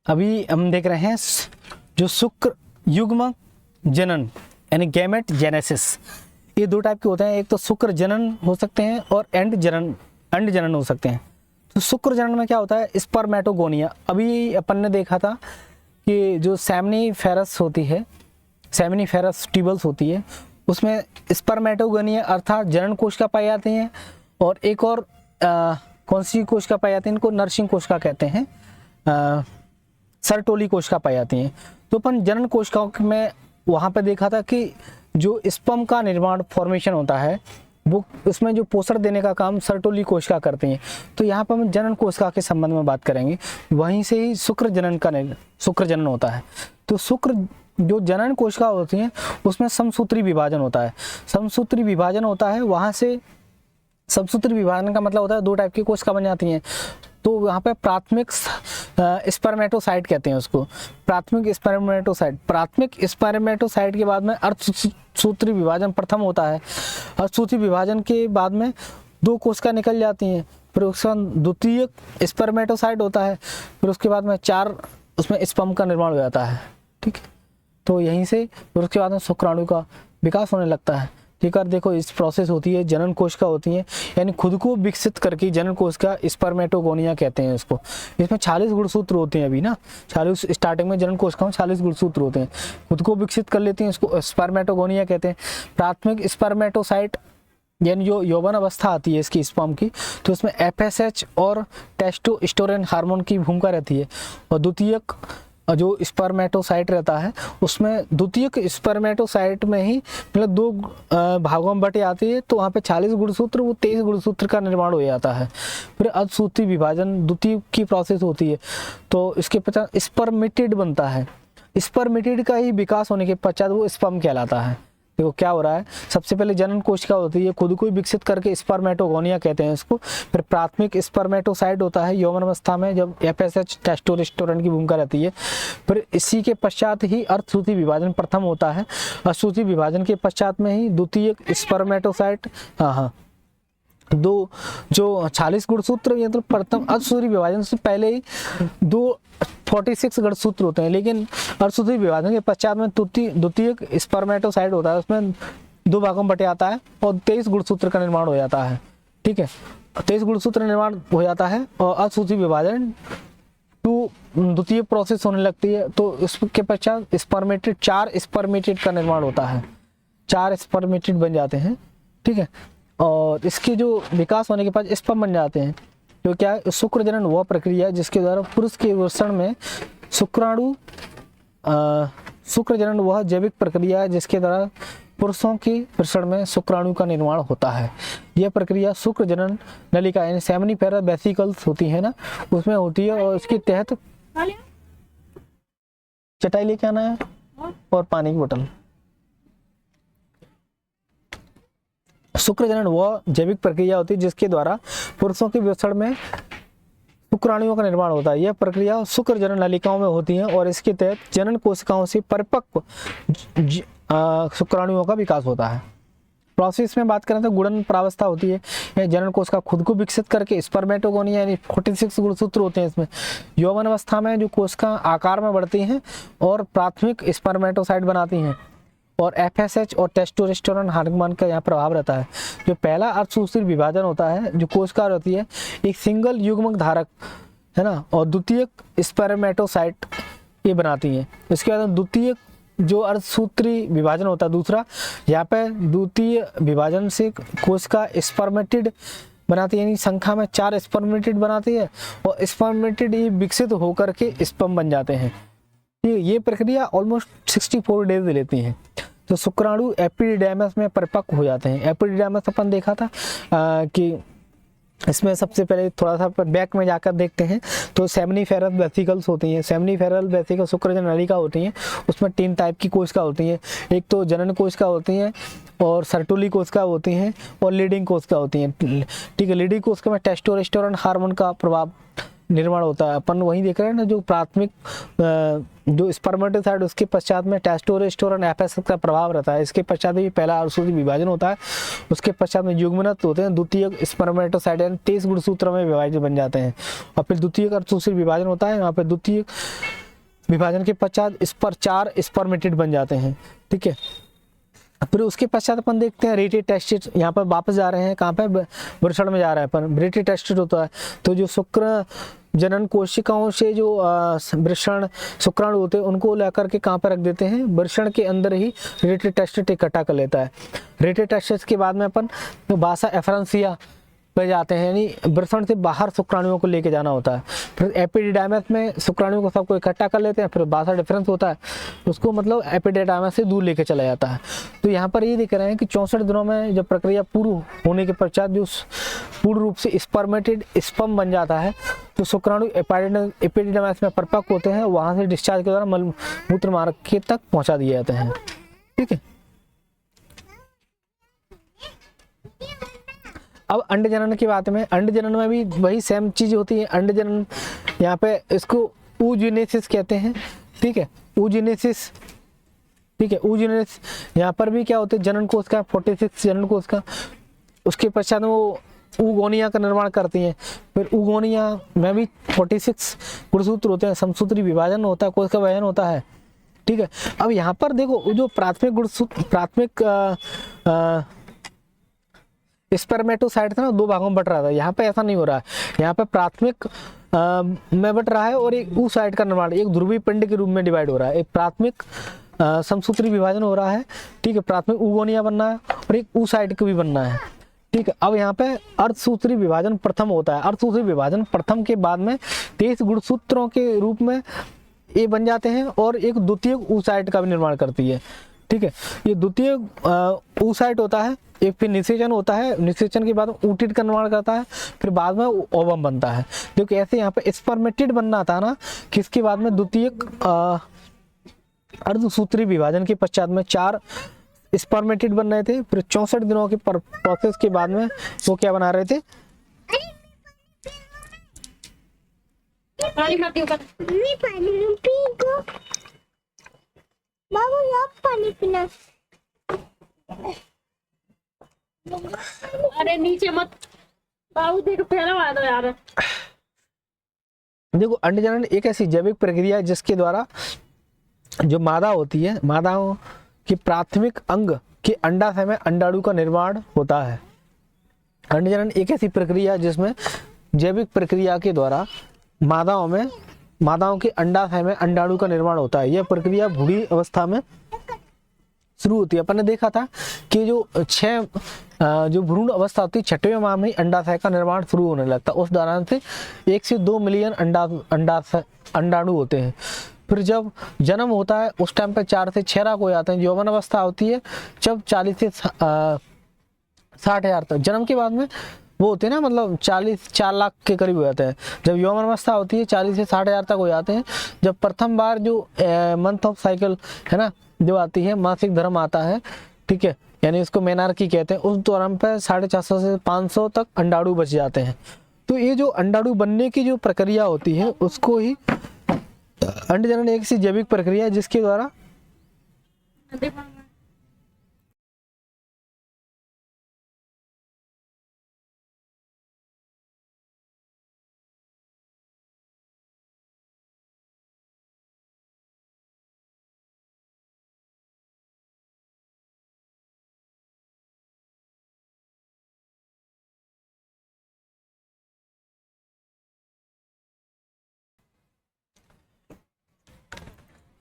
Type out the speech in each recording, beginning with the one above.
अभी हम देख रहे हैं जो शुक्र युग्म जनन यानी गैमेट जेनेसिस, ये दो टाइप के होते हैं। एक तो शुक्र जनन हो सकते हैं और अंड जनन हो सकते हैं। तो शुक्र जनन में क्या होता है, स्पर्मेटोगोनिया। अभी अपन ने देखा था कि जो सेमनीफेरस होती है, सेमनीफेरस ट्यूबल्स होती है, उसमें स्पर्मेटोगोनिया अर्थात जनन कोशिका पाई जाती हैं। और एक और कौन सी कोशिका पाई जाती है, इनको नर्सिंग कोशिका कहते हैं, सरटोली कोशिका पाई जाती हैं। तो अपन जनन कोशिकाओं में वहाँ पे देखा था कि जो स्पर्म का निर्माण फॉर्मेशन होता है वो उसमें जो पोषण देने का काम सरटोली कोशिका करती हैं। तो यहाँ पर हम जनन कोशिका के संबंध में बात करेंगे, वहीं से ही शुक्र जनन होता है। तो शुक्र जो जनन कोशिका होती हैं उसमें समसूत्री विभाजन होता है। समसूत्री विभाजन होता है, वहाँ से समसूत्री विभाजन का मतलब होता है दो टाइप की कोशिका बन जाती हैं। तो यहाँ पे प्राथमिक स्पर्मेटोसाइट कहते हैं उसको, प्राथमिक स्पर्मेटोसाइट के बाद में अर्धसूत्री विभाजन प्रथम होता है। अर्धसूत्री विभाजन के बाद में दो कोशिका निकल जाती हैं, फिर उसके बाद द्वितीयक स्पर्मेटोसाइट होता है, फिर उसके बाद में चार उसमें स्पर्म का निर्माण हो जाता है। ठीक है, तो यहीं से फिर उसके बाद में शुक्राणु का विकास होने लगता है। ठीक है, देखो इस प्रोसेस होती है, जनन कोशिका होती है, यानी खुद को विकसित करके जनन कोशिका स्पर्मेटोगोनिया कहते हैं इसको। इसमें 40 गुणसूत्र होते हैं अभी ना, 40 स्टार्टिंग में जनन कोशिका में 40 गुणसूत्र होते हैं, खुद को विकसित कर लेती हैं, इसको स्पर्मेटोगोनिया कहते हैं। प्राथमिक स्पर्मेटोसाइट यानी जो यौवन अवस्था आती है इसकी स्पर्म की, तो इसमें FSH और टेस्टोस्टेरोन हार्मोन की भूमिका रहती है। और द्वितीयक जो स्पर्मेटोसाइट रहता है उसमें द्वितीयक स्पर्मेटोसाइट में ही मतलब दो भागों में बटे आती है, तो वहाँ पे 40 गुणसूत्र, वो 23 गुणसूत्र का निर्माण हो जाता है। फिर अर्धसूत्री विभाजन द्वितीय की प्रोसेस होती है, तो इसके पश्चात स्पर्मेटिड बनता है। स्पर्मेटिड का ही विकास होने के पश्चात वो स्पर्म कहलाता है। देखो क्या हो रहा है, सबसे पहले जनन कोशिका होती है, खुद को ही विकसित करके स्पर्मेटोगोनिया कहते हैं इसको। फिर प्राथमिक स्पर्मेटोसाइट होता है यौवन अवस्था में, जब FSH टेस्टोस्टेरोन की भूमिका रहती है। फिर इसी के पश्चात ही अर्धसूत्री विभाजन प्रथम होता है। अर्धसूत्री विभाजन के पश्चात में ही द्वितीय स्पर्मेटोसाइट, दो जो 40 गुणसूत्र ये तो प्रथम अर्धसूत्री विभाजन से पहले ही 46 गुणसूत्र होते हैं, लेकिन अर्धसूत्री विभाजन के पश्चात में द्वितीय स्पर्मेटोसाइट होता है, उसमें दो भागों में बटे आता है और 23 गुणसूत्र का निर्माण हो जाता है। ठीक है, 23 गुणसूत्र निर्माण हो जाता है और अर्धसूत्री विभाजन द्वितीय प्रोसेस होने लगती है। तो इसके पश्चात स्पर्मेटिड, 4 स्पर्मेटिड का निर्माण होता है, 4 स्पर्मेटिड बन जाते हैं। ठीक है, और इसके जो विकास होने के बाद स्पर्म बन जाते हैं। जो क्या है, शुक्र जनन वह प्रक्रिया है जिसके द्वारा पुरुष के वृषण में शुक्राणु, शुक्र जनन वह जैविक प्रक्रिया है जिसके द्वारा पुरुषों के वृषण में शुक्राणु का निर्माण होता है। यह प्रक्रिया शुक्र जनन नलिका यानी सेमनीफेरस वेसिकल्स होती है ना, उसमें होती है। और इसके तहत चटाई लेके आना है और पानी की बोतल। शुक्र जनन वह जैविक प्रक्रिया होती है जिसके द्वारा पुरुषों के वृषण में शुक्राणुओं का निर्माण होता है। यह प्रक्रिया शुक्र जनन नलिकाओं में होती है और इसके तहत जनन कोशिकाओं से परिपक्व शुक्राणुओं का विकास होता है। प्रोसेस में बात करें तो गुणन प्रावस्था होती है, यह जनन कोशिका खुद को विकसित करके स्पर्मेटोगोनिया यानी 46 गुणसूत्र होते हैं इसमें। यौवन अवस्था में जो कोशिका आकार में बढ़ती हैं और प्राथमिक स्पर्मेटोसाइट बनाती हैं, और FSH और टेस्टोस्टेरोन हार्मोन का यहाँ प्रभाव रहता है। जो पहला अर्धसूत्री विभाजन होता है, जो कोशिका होती है एक सिंगल युग्मक धारक है ना, और द्वितीय स्पर्मेटोसाइट ये बनाती हैं। इसके बाद द्वितीय जो अर्धसूत्री विभाजन होता है दूसरा, यहाँ पे द्वितीय विभाजन से कोशिका स्पर्मेटिड बनाती है, यानी संख्या में 4 स्पर्मेटिड बनाती है और स्पर्मेटिड ये विकसित होकर के स्पर्म बन जाते हैं। ये प्रक्रिया ऑलमोस्ट 64 डेज लेती है। तो शुक्राणु एपिडिडैमस में परिपक्व हो जाते हैं। एपिडिडैमस अपन देखा था कि इसमें सबसे पहले थोड़ा सा बैक में जाकर देखते हैं तो सेमनीफेरस वेसिकल्स होती हैं। सेमनीफेरस वेसिकल शुक्रजनन नलिका होती हैं, उसमें 3 टाइप की कोशिका होती हैं। एक तो जनन कोशिका होती हैं और सर्टोली कोशिका होती हैं और लीडिंग कोशिका होती हैं। ठीक है, लीडिंग कोशिका में टेस्टोस्टेरोन हार्मोन का प्रभाव निर्माण होता है। अपन वही देख रहे हैं ना, जो प्राथमिक जो स्पर्मेटोसाइड उसके पश्चात में टेस्टोस्टेरोन एफएसएफ का प्रभाव रहता है। इसके पश्चात भी पहला अर्धसूत्री विभाजन होता है, उसके पश्चात में युग्मनत होते हैं, द्वितीय स्पर्मेटोसाइड 23 गुणसूत्र में विभाजित बन जाते हैं, और फिर द्वितीय अर्धसूत्री विभाजन होता है। यहाँ पे द्वितीय विभाजन के पश्चात इस पर 4 स्पर्मेटिड बन जाते हैं, ठीक है। फिर उसके पश्चात अपन देखते हैं रेटेड टेस्टेड, यहाँ पर वापस जा रहे हैं कहाँ पे, वृषण में जा रहे हैं अपन। रेटेड टेस्टेड होता है तो जो शुक्र जनन कोशिकाओं से जो वृषण शुक्राणु होते हैं उनको लेकर के कहाँ पर रख देते हैं, वृषण के अंदर ही रेटेड टेस्टेड इकट्ठा कर लेता है। रेटेड टेस्टेड के बाद में अपन बासा एफरेंसिया पे जाते हैं, यानी वृषण से बाहर शुक्राणुओं को लेके जाना होता है। फिर एपिडिडाइमस में शुक्राणुओं को सबको इकट्ठा कर लेते हैं, फिर बासा डिफरेंस होता है, उसको मतलब एपिडिडाइमस से दूर लेके चला जाता है। तो यहाँ पर ये देख रहे हैं कि 64 दिनों में जब प्रक्रिया पूर्ण होने के पश्चात जो पूर्ण रूप से स्पर्मेटेड स्पर्म बन जाता है, तो शुक्राणु एपिडिडाइमस में परिपक्व होते हैं, वहाँ से डिस्चार्ज के द्वारा मलमूत्र मार्ग के तक पहुँचा दिए जाते हैं, ठीक है। अब अंड जनन की बात में, अंड जनन में भी वही सेम चीज होती है। अंड जनन यहाँ पे इसको oogenesis कहते हैं, ठीक है, oogenesis, ठीक है। oogenesis यहाँ पर भी क्या होते हैं, जनन कोश का 46 जनन कोश का, उसके पश्चात वो ऊगोनिया का निर्माण करती हैं। फिर ऊगोनिया में भी 46 गुणसूत्र होते हैं, समसूत्री विभाजन होता है, कोश का विभाजन होता है, ठीक है। अब यहाँ पर देखो जो प्राथमिक गुणसूत्र, प्राथमिक स्पर्मेटोसाइड था ना, 2 भागों में बट रहा था, यहाँ पे ऐसा नहीं हो रहा है। यहाँ पे प्राथमिक में बट रहा है और एक oocyte का निर्माण, एक ध्रुवीय पिंड के रूप में डिवाइड हो रहा है। एक प्राथमिक समसूत्री विभाजन हो रहा है, ठीक है, प्राथमिक ऊगोनिया बनना है और एक oocyte का भी बनना है, ठीक है। अब यहाँ पे अर्धसूत्री विभाजन प्रथम होता है। अर्धसूत्री विभाजन प्रथम के बाद में 23 गुणसूत्रों के रूप में ये बन जाते हैं और एक द्वितीय oocyte का भी निर्माण करती है, ठीक है। ये द्वितीय oocyte होता है, एक फिर निषेचन होता है, निषेचन के बाद ऊटिड का निर्माण करता है, फिर बाद में ओवम बनता है। देखो ऐसे यहाँ पे स्पर्मेटिड बनना था ना, किसके बाद में द्वितीय अर्धसूत्री विभाजन के पश्चात में 4 स्पर्मेटिड बन रहे थे, फिर 64 दिनों के प्रोसेस के बाद में वो क्या बना रहे थे, पानी पीना। अरे नीचे मत बाबू, देखो पहला आया था यार। देखो अंडजनन एक ऐसी जैविक प्रक्रिया है जिसके द्वारा जो मादा होती है, मादाओं के प्राथमिक अंग के अंडाशय में अंडाणु का निर्माण होता है। अंडजनन एक ऐसी प्रक्रिया जिसमें जैविक प्रक्रिया के द्वारा मादाओं के अंडाशय में अंडाणु का निर्माण होता है। यह प्रक्रिया भ्रूण अवस्था में शुरू होती है। अपन ने देखा था कि जो भ्रूण अवस्था होती है 6वें माह में अंडाशय का निर्माण शुरू होने लगता है। उस दौरान से 1 से 2 मिलियन अंडाणु होते हैं। फिर जब जन्म होता है उस टाइम पे 4 से 6 लाख हो जाते हैं। यौवन अवस्था होती है जब 40 से 60 हजार तक। जन्म के बाद में वो होते हैं ना, मतलब 4 लाख के करीब हो जाते हैं। जब यौवन अवस्था होती है 40 से 60 हजार तक हो जाते हैं। जब प्रथम बार जो मंथ ऑफ साइकिल है ना, जो आती है, मासिक धर्म आता है, ठीक है, यानी इसको मेनार्की कहते हैं, उस दौरान पे 450 से 500 तक अंडाणु बच जाते हैं। तो ये जो अंडाणु बनने की जो प्रक्रिया होती है उसको ही अंडजनन एक सी जैविक प्रक्रिया है जिसके द्वारा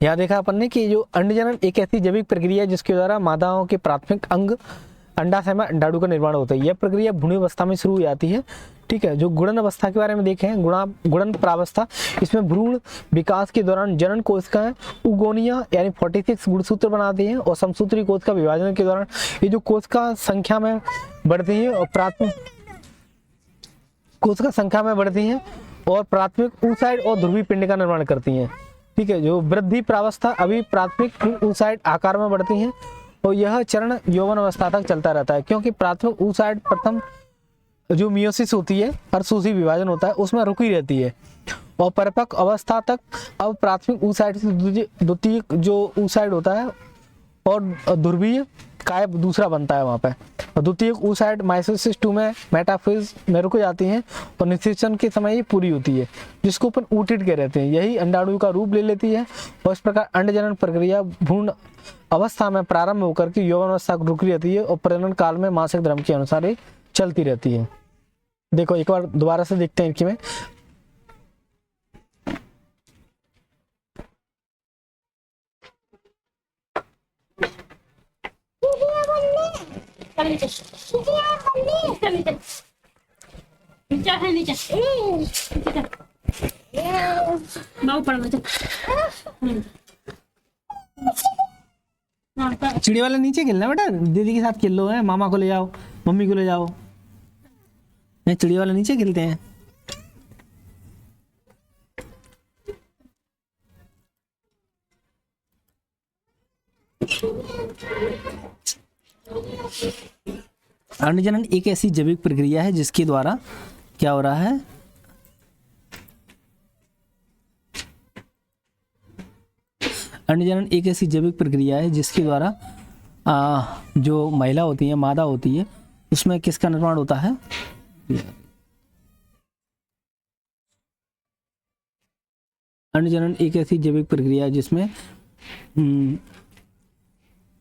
यहाँ देखा अपन ने कि जो अंडजनन एक ऐसी जैविक प्रक्रिया है जिसके द्वारा मादाओं के प्राथमिक अंग अंडाशय में अंडाणु का निर्माण होता है। यह प्रक्रिया भ्रूण अवस्था में शुरू हो जाती है, ठीक है। जो गुणन अवस्था के बारे में देखें, गुणन प्रावस्था, इसमें भ्रूण विकास के दौरान जनन कोशिकाएं उगोनिया यानी 46 गुणसूत्र बनाती हैं और समसूत्री कोश का विभाजन के दौरान ये जो कोशिका संख्या में बढ़ती है और प्राथमिक कोशिका संख्या में बढ़ती हैं और प्राथमिक oocyte और ध्रुवीय पिंड का निर्माण करती हैं, ठीक है। जो वृद्धि प्रावस्था अभी प्राथमिक oocyte आकार में बढ़ती हैं और यह चरण यौवन अवस्था तक चलता रहता है, क्योंकि प्राथमिक oocyte प्रथम जो मियोसिस होती है, अर्धसूत्री विभाजन होता है, उसमें रुकी रहती है और परिपक्व अवस्था तक अब प्राथमिक ऊसाइड से द्वितीयक जो ऊसाइड होता है और ध्रुवीय काय दूसरा बनता है वहाँ पे। और द्वितीयक ऊसाइड माइटोसिस 2 में मेटाफेज में रुक जाती हैं और निषेचन के समय ये पूरी होती है, जिसको अपन ऊटिड कह रहते हैं। यही अंडाणु का रूप ले लेती है और इस प्रकार अंडजनन प्रक्रिया भ्रूण अवस्था में प्रारंभ होकर के यौवन अवस्था को रुकी रहती है और प्रजनन काल में मासिक धर्म के अनुसार ये चलती रहती है। देखो एक बार दोबारा से देखते हैं इनकी में। चल नीचे, चल नीचे, नीचे है नीचे, नीचे बाबू पढ़ना चल। चिड़ी वाला नीचे खेलना बेटा, दीदी के साथ खेल लो, है मामा को ले जाओ, मम्मी को ले जाओ, नहीं चिड़ी वाला नीचे खेलते हैं। अंडजनन एक ऐसी जैविक प्रक्रिया है जिसके द्वारा क्या हो रहा है, अंडजनन एक ऐसी जैविक प्रक्रिया है जिसके द्वारा जो महिला होती है, मादा होती है, उसमें किसका निर्माण होता है, अंडजनन एक ऐसी जैविक प्रक्रिया है जिसमें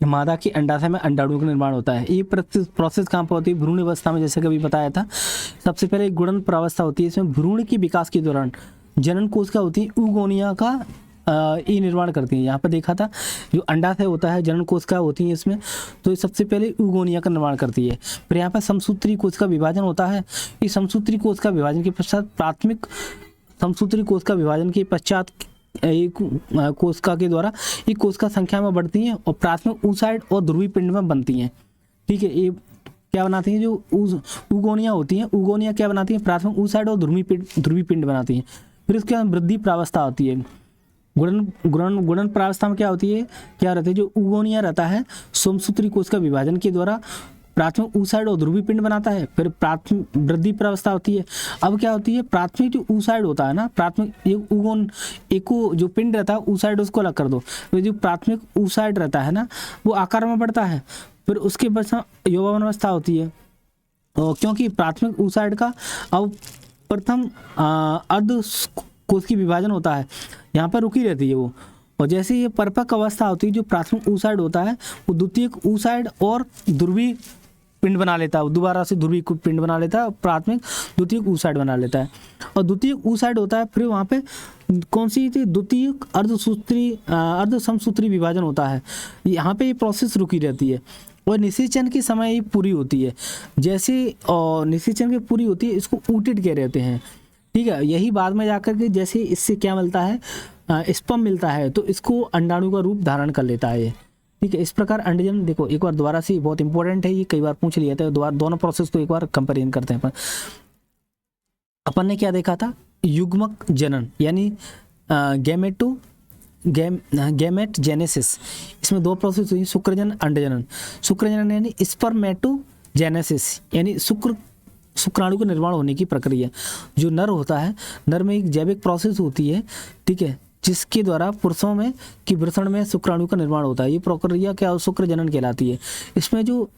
मादा की अंडाशय में अंडाणु का निर्माण होता है। ये प्रोसेस कहाँ पर होती है, भ्रूण अवस्था में, जैसे कभी बताया था। सबसे पहले गुणन प्रावस्था होती है, इसमें भ्रूण की विकास के दौरान जनन कोश का होती है ऊगोनिया का ये निर्माण करती है। यहाँ पर देखा था जो अंडाशय होता है जनन कोश का होती है इसमें, तो ये सबसे पहले ऊगोनिया का निर्माण करती है। फिर यहाँ पर समसूत्री कोश का विभाजन होता है। इस समसूत्री कोश का विभाजन के पश्चात प्राथमिक समसूत्री कोश का विभाजन के पश्चात एक कोशिका के द्वारा ये कोशिका संख्या में बढ़ती हैं और प्राथमिक ऊसाइड और ध्रुवीय पिंड में बनती हैं। ठीक है, ये क्या बनाती हैं, जो उगोनिया होती हैं, उगोनिया क्या बनाती हैं, प्राथमिक ऊसाइड और ध्रुवीय पिंड बनाती हैं। फिर उसके बाद वृद्धि प्रावस्था होती है। गुणन प्रावस्था में क्या होती है, क्या रहता है, जो उगोनिया रहता है समसूत्री कोशिका विभाजन के द्वारा प्राथमिक ऊसाइड और ध्रुवीय पिंड बनाता है। फिर प्राथमिक वृद्धि प्रावस्था होती है। अब क्या होती है, प्राथमिक जो ऊसाइड होता है ना, प्राथमिक ये उगोन एको जो पिंड रहता है ऊसाइड उसको अलग कर दो, तो जो प्राथमिक ऊसाइड रहता है ना वो आकार में बढ़ता है। फिर उसके बाद यौवन अवस्था होती है, और क्योंकि प्राथमिक ऊसाइड का अब प्रथम अर्ध कोश की विभाजन होता है, यहाँ पर रुकी रहती है वो। और जैसे ये परिपक्व अवस्था होती है, जो प्राथमिक ऊसाइड होता है वो द्वितीयक ऊसाइड और ध्रुवीय पिंड बना लेता है, दोबारा से ध्रुवीय पिंड बना लेता है, प्राथमिक द्वितीयक ऊसाइड बना लेता है। और द्वितीयक ऊसाइड होता है, फिर वहाँ पे कौन सी थी, द्वितीयक अर्ध समसूत्री विभाजन होता है। यहाँ पे ये प्रोसेस रुकी रहती है और निषेचन के समय ये पूरी होती है। जैसे निषेचन की पूरी होती है, इसको ऊटिड कह रहते हैं। ठीक है, यही बाद में जाकर के जैसे इससे क्या मिलता है, स्पर्म मिलता है, तो इसको अंडाणु का रूप धारण कर लेता है। ठीक है, इस प्रकार अंडजन, देखो एक बार दोबारा से, बहुत इंपॉर्टेंट है ये, कई बार पूछ लिया था, दोनों प्रोसेस को एक बार कंपेरिजन करते हैं। अपन ने क्या देखा था, युग्मक जनन यानी गैमेट जेनेसिस, इसमें दो प्रोसेस हुई, शुक्रजनन अंडजनन। शुक्रजनन यानी स्पर्मेटोजेनेसिस यानी शुक्राणु का निर्माण होने की प्रक्रिया। जो नर होता है, नर में एक जैविक प्रोसेस होती है, ठीक है, जिसके द्वारा पुरुषों में की वृषण में शुक्राणु का निर्माण होता है। ये प्रक्रिया क्या शुक्र जनन कहलाती है। इसमें जो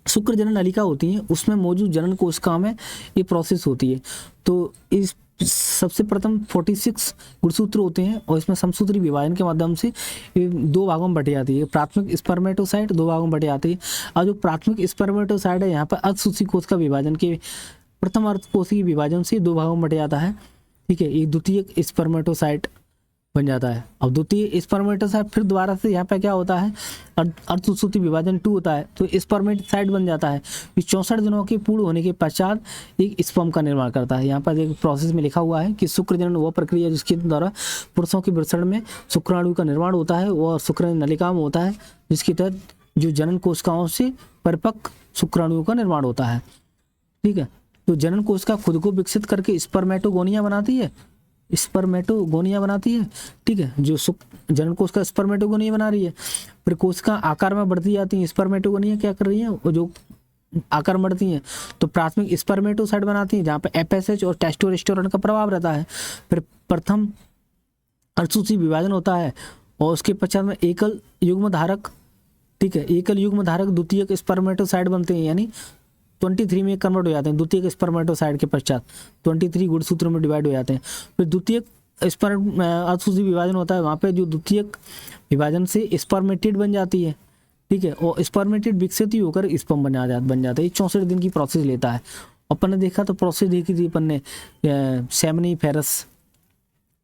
शुक्र जनन नलिका होती है, उसमें मौजूद जनन कोशिका में ये प्रोसेस होती है। तो इस सबसे प्रथम 46 गुणसूत्र होते हैं और इसमें समसूत्री विभाजन के माध्यम से दो भागों में बट जाती है। प्राथमिक स्पर्मेटोसाइट दो भागों में बट जाती है, और जो प्राथमिक स्पर्मेटोसाइट है यहाँ पर अर्धसूत्री कोश का विभाजन के प्रथम अर्धकोशीय विभाजन से दो भागों में बट जाता है। ठीक है, एक द्वितीय स्पर्मेटोसाइट बन जाता है। अब द्वितीय स्पर्मेटोसाइट फिर दोबारा से यहाँ पे क्या होता है, अर्धसूत्री विभाजन 2 होता है, तो स्पर्मेटोसाइट बन जाता है। 64 दिनों के पूर्ण होने के पश्चात एक स्पर्म का निर्माण करता है। यहाँ पर एक प्रोसेस में लिखा हुआ है कि शुक्रजनन वह प्रक्रिया जिसके द्वारा पुरुषों के वृषण में शुक्राणु का निर्माण होता है और शुक्र नलिका में होता है, जिसके तहत जो जनन कोशिकाओं से परिपक्व शुक्राणुओं का निर्माण होता है। ठीक है, तो जनन कोशिका खुद को विकसित करके स्पर्मेटोगोनिया बनाती है स्पर्मेटोगोनिया बनाती है, ठीक है, जो जनन कोशिका स्पर्मेटोगोनिया बना रही है, फिर कोशिका आकार में बढ़ती जाती है। स्पर्मेटोगोनिया क्या कर रही है, वो जो आकार बढ़ती हैं तो प्राथमिक स्पर्मेटोसाइट बनाती हैं जहाँ पे एफएसएच और टेस्टोस्टेरोन का प्रभाव रहता है। फिर प्रथम अर्धसूत्री विभाजन होता है और उसके पश्चात में एकल युग्म धारक, ठीक है, एकल युग्म धारक द्वितीयक स्पर्मेटोसाइट बनते हैं, यानी 23 में कन्वर्ट हो जाते हैं। द्वितीयक स्पर्मेटोसाइट के पश्चात 23 गुणसूत्रों में डिवाइड हो जाते हैं। फिर द्वितीयक अर्धसूत्री विभाजन होता है, वहाँ पे जो द्वितीयक विभाजन से स्पर्मेटिड बन जाती है, ठीक है, और स्पर्मेटिड विकसित ही होकर स्पर्म बन जाता है। 64 दिन की प्रोसेस लेता है। अपन ने देखा तो प्रोसेस देखी थी अपन ने सेमनीफेरस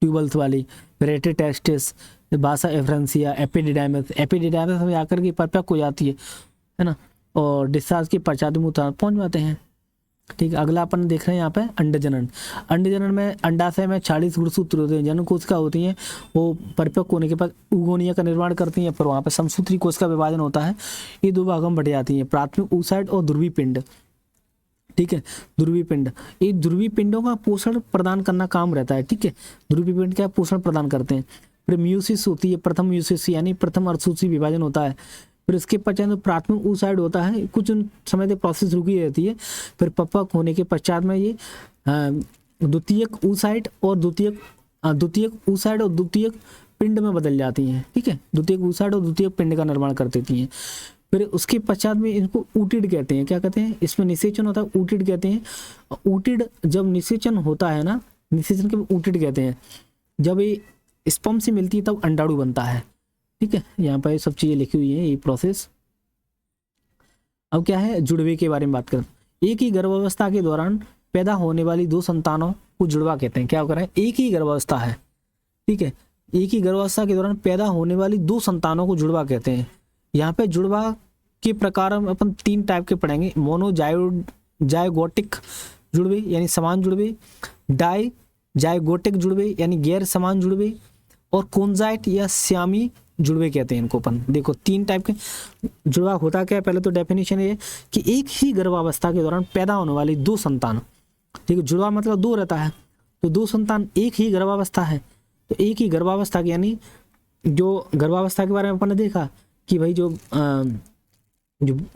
ट्यूबल्स वाली, रेटे टेस्टिस, बासा एफ्रेंसिया, एपिडिडाइमस में आकर के परिपक्व हो जाती है ना, और डिस्चार्ज के पश्चात में पहुंच जाते हैं, ठीक है। अगला अपन देख रहे हैं यहाँ पे अंडजनन। अंडजनन में अंडाशय में 40 गुणसूत्र होते हैं, जनन कोशिका होती हैं, वो परिपक्व होने के बाद उगोनिया का निर्माण करती हैं, पर वहाँ पे समसूत्री कोश का विभाजन होता है। ये दो भागों में बट जाती हैं, प्राथमिक ऊसाइड और ध्रुवीय पिंड, ठीक है, ध्रुवीय पिंड। ये ध्रुवीय पिंडों का पोषण प्रदान करना काम रहता है, ठीक है, ध्रुवीय पिंड का पोषण प्रदान करते हैं। फिर म्यूसिस होती है, प्रथम म्यूसिस यानी प्रथम अर्धसूत्री विभाजन होता है। फिर इसके पश्चात प्राथमिक ऊसाइड होता है, कुछ समय तक प्रोसेस रुकी रहती है। फिर परिपक्व होने के पश्चात में ये द्वितीयक ऊसाइड और द्वितीयक पिंड में बदल जाती हैं, ठीक है, द्वितीयक ऊसाइड और द्वितीयक पिंड का निर्माण कर देती हैं। फिर उसके पश्चात में इनको ऊटिड कहते हैं। क्या कहते हैं, इसमें निषेचन होता है, ऊटिड कहते हैं। ऊटिड जब निषेचन होता है ना, निषेचन के ऊटिड कहते हैं। जब ये स्पर्म से मिलती है तब अंडाणु बनता है, ठीक है। यहाँ पर सब चीजें लिखी हुई है, ये प्रोसेस। अब क्या है, जुड़वे के बारे में बात करें। एक ही गर्भावस्था के दौरान पैदा होने वाली दो संतानों को जुड़वा कहते हैं। क्या कर रहे हैं, एक ही गर्भावस्था है, ठीक है, एक ही गर्भावस्था के दौरान पैदा होने वाली दो संतानों को जुड़वा कहते हैं। यहाँ पे जुड़वा के प्रकार अपन 3 टाइप के पढ़ेंगे, मोनोजाइगोटिक जुड़वे यानी समान जुड़वे, डाइजाइगोटिक जुड़वे यानी गैर समान जुड़वे, और कोंजाइट या श्यामी जुड़वे कहते हैं इनको अपन। देखो 3 टाइप के जुड़वा होता क्या है, पहले तो डेफिनेशन ये कि एक ही गर्भावस्था के दौरान पैदा होने वाली 2 संतान, ठीक है, जुड़वा मतलब 2 रहता है, तो 2 संतान एक ही गर्भावस्था है, तो एक ही गर्भावस्था की, यानी जो गर्भावस्था के बारे में अपन ने देखा कि भाई जो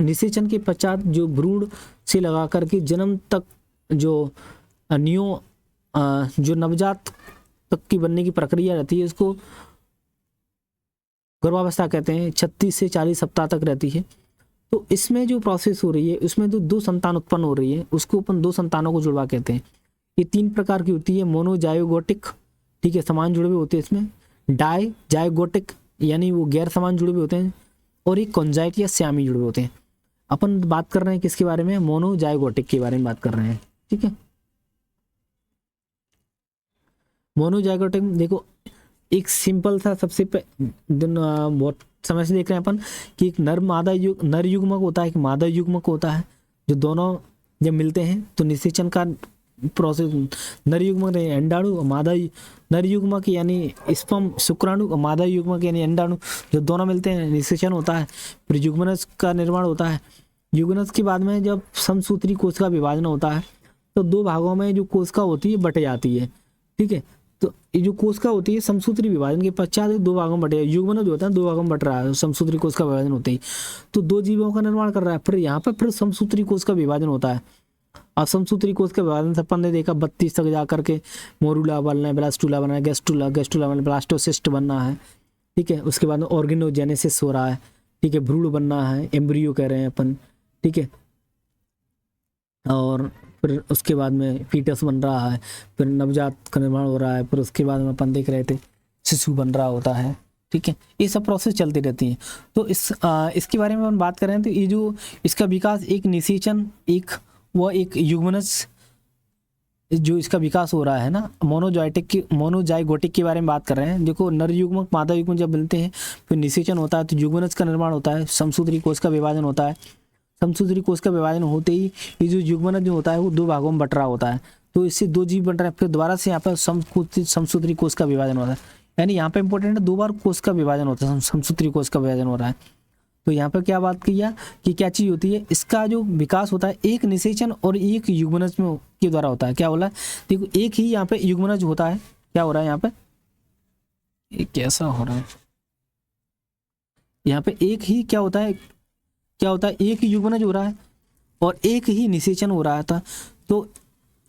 निषेचन के पश्चात जो भ्रूण से लगा करके जन्म तक जो जो नवजात तक की बनने की प्रक्रिया रहती है, इसको गर्भावस्था कहते हैं। 36 से 40 सप्ताह तक रहती है। तो इसमें जो प्रोसेस हो रही है, उसमें जो 2 संतान उत्पन्न हो रही है, उसको अपन 2 संतानों को जुड़वा कहते हैं। ये 3 प्रकार की होती है, मोनोजाइगोटिक, ठीक है, समान जुड़वे होते हैं इसमें, डाइजाइगोटिक यानी वो गैर समान जुड़वे होते हैं, और एक कॉन्जाइट या श्यामी जुड़वे होते हैं। अपन बात कर रहे हैं किसके बारे में, मोनोजाइगोटिक के बारे में बात कर रहे हैं, ठीक है। मोनोजाइगोटिक देखो एक सिंपल सा सबसे बहुत समय से देख रहे हैं अपन कि एक नर युग्मक होता है, एक मादा युग्मक होता है, जो दोनों जब मिलते हैं तो निषेचन का प्रोसेस, नर युग्मक अंडाणु, मादा नर युग्मक यानी स्पर्म शुक्राणु, और मादा युग्मक यानी अंडाणु, जो दोनों मिलते हैं निषेचन होता है। फिर युग्मनज का निर्माण होता है। युग्मनज के बाद में जब समसूत्री कोश का विभाजन होता है तो 2 भागों में जो कोशिका होती है बट जाती है, ठीक है। तो ये जो कोशिका होती है समसूत्री विभाजन के पश्चात 2 भागों में बटे, युग्मनज जो होता है 2 भागों में बट रहा है, समसूत्री कोश का विभाजन होते ही तो 2 जीवों का निर्माण कर रहा है। फिर यहाँ पर फिर समसूत्री कोश का विभाजन होता है। अब समसूत्री कोश के विभाजन से अपन ने देखा 32 तक जाकर के मोरूला बनना है, ब्लास्टूला बनना है, गेस्टूला बनना है, ब्लास्टोसिस्ट बनना है, ठीक है। उसके बाद में ऑर्गेनोजेनेसिस हो रहा है, ठीक है, भ्रूण बनना है, एम्ब्रियो कह रहे हैं अपन, ठीक है। और फिर उसके बाद में फीटस बन रहा है, फिर नवजात का निर्माण हो रहा है, फिर उसके बाद में अपन देख रहे थे शिशु बन रहा होता है, ठीक है। ये सब प्रोसेस चलती रहती हैं। तो इसके बारे में हम बात करें तो ये जो इसका विकास एक निषेचन, एक युग्मनज जो इसका विकास हो रहा है ना, मोनोजाइगोटिक के बारे में बात कर रहे हैं। देखो नर युग्मक मादा युग्मक जब मिलते हैं फिर निषेचन होता है, तो युग्मनज का निर्माण होता है, समसूत्री कोश का विभाजन होता है। समसूत्री कोश का विभाजन होते ही ये जो युग्मनज जो होता है वो 2 भागों में बट रहा होता है, तो इससे 2 जीव बन रहे हैं। फिर दोबारा से यहाँ पर समसूत्री कोश का विभाजन होता है, यानी यहाँ पे इंपॉर्टेंट है 2 बार कोश का विभाजन होता है, समसूत्री कोश का विभाजन हो रहा है। तो यहाँ पर क्या बात किया कि क्या चीज़ होती है, इसका जो विकास होता है एक निषेचन और एक युग्मनज में के द्वारा होता है। क्या बोला, देखो एक ही यहाँ पे युग्मनज होता है, क्या हो रहा है यहाँ पे, ये कैसा हो रहा है, यहाँ पे एक ही क्या होता है, एक ही युग्मनज हो रहा है और एक ही निषेचन हो रहा था। तो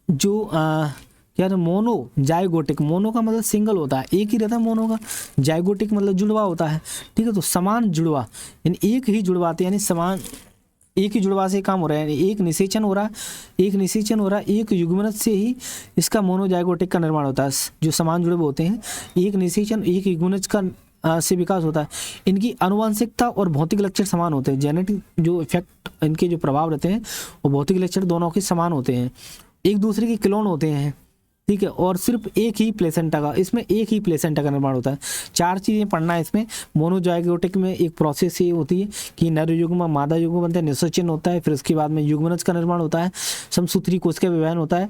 जो क्या है, मोनो जाइगोटिक, मोनो का मतलब सिंगल होता है, एक ही रहता है मोनो का, जाइगोटिक मतलब जुड़वा होता है, ठीक है। तो समान जुड़वा यानी एक ही जुड़वाते, यानी समान एक ही जुड़वा से काम हो रहा है, यानी एक निषेचन हो रहा है, एक युग्मनज से ही इसका मोनोजाइगोटिक का निर्माण होता है। जो समान जुड़वे होते हैं, एक निषेचन एक युग्मनज का से विकास होता है। इनकी आनुवंशिकता और भौतिक लक्षण समान होते हैं, जेनेटिक जो इफेक्ट इनके जो प्रभाव रहते हैं वो भौतिक लक्षण दोनों के समान होते हैं, एक दूसरे के क्लोन होते हैं, ठीक है। और सिर्फ एक ही प्लेसेंटा का, इसमें एक ही प्लेसेंटा का निर्माण होता है। 4 चीज़ें पढ़ना है इसमें। मोनोजाइगोटिक में एक प्रोसेस ये होती है कि नर युग्म मादा युग्म बनता है, निषेचन होता है, फिर उसके बाद में युग्मनज का निर्माण होता है, समसूत्री कोश का विभाजन होता है,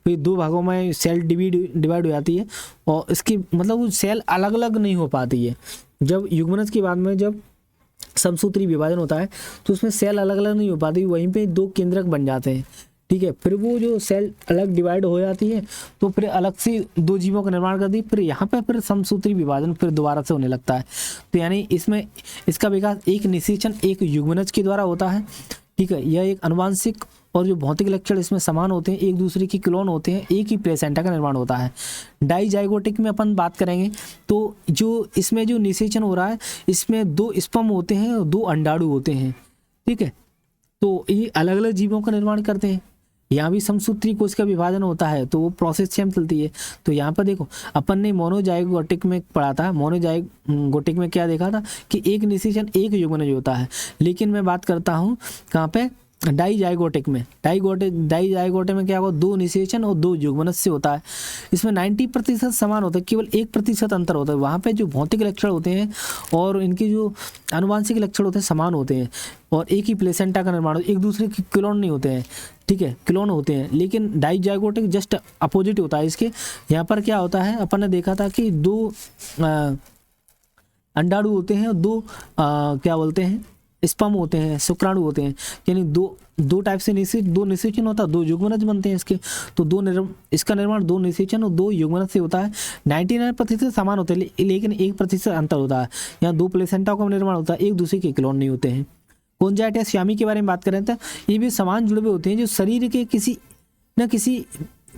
फिर 2 भागों में सेल डिवाइड हो जाती है और इसकी मतलब वो सेल अलग अलग नहीं हो पाती है। जब युग्मनज के बाद में जब समसूत्री विभाजन होता है तो उसमें सेल अलग अलग नहीं हो पाती, वहीं पे 2 केंद्रक बन जाते हैं, ठीक है। फिर वो जो सेल अलग डिवाइड हो जाती है तो फिर अलग से 2 जीवों का निर्माण करती है, फिर यहाँ पे फिर समसूत्री विभाजन फिर दोबारा से होने लगता है। तो यानी इसमें इसका विकास एक निषेचन एक युग्मनज के द्वारा होता है, ठीक है। यह एक आनुवंशिक और जो भौतिक लक्षण इसमें समान होते हैं, एक दूसरे की क्लोन होते हैं, एक ही प्लेसेंटा का निर्माण होता है। डाइजाइगोटिक में अपन बात करेंगे तो जो इसमें जो निषेचन हो रहा है इसमें 2 स्पर्म होते हैं और 2 अंडाणु होते हैं, ठीक है। तो ये अलग अलग जीवों का निर्माण करते हैं। यहाँ भी समसूत्री कोश का विभाजन होता है तो वो प्रोसेस सेम चलती है। तो यहाँ पर देखो अपन ने मोनोजाइगोटिक में पढ़ा था, मोनोजाइगोटिक में क्या देखा था कि एक निषेचन एक युग्मनज होता है, लेकिन मैं बात करता हूँ कहाँ पे, डाइजाइगोटिक में। डाइजाइगोटिक में क्या होगा, 2 निषेचन और 2 युग्मनज से होता है। इसमें 90% समान होता है, केवल 1% अंतर होता है। वहाँ पे जो भौतिक लक्षण होते हैं और इनके जो आनुवंशिक लक्षण होते हैं समान होते हैं और एक ही प्लेसेंटा का निर्माण, एक दूसरे के क्लोन नहीं होते हैं, ठीक है, क्लोन होते हैं। लेकिन डाइजाइगोटिक जस्ट अपोजिट होता है इसके। यहाँ पर क्या होता है, अपन ने देखा था कि 2 अंडाणु होते हैं और 2 क्या बोलते हैं स्पर्म होते हैं, शुक्राणु होते हैं, यानी दो टाइप से दो निषेचन होता है, 2 युग्मनज बनते हैं इसके। तो इसका निर्माण 2 निषेचन और 2 युग्मनज से होता है। 99% समान होते हैं लेकिन 1% अंतर होता है। यहाँ 2 प्लेसेंटा का निर्माण होता है, एक दूसरे के क्लोन नहीं होते हैं। कोंजाइट या श्यामी के बारे में बात करें तो ये भी समान जुड़े हुए होते हैं जो शरीर के किसी न किसी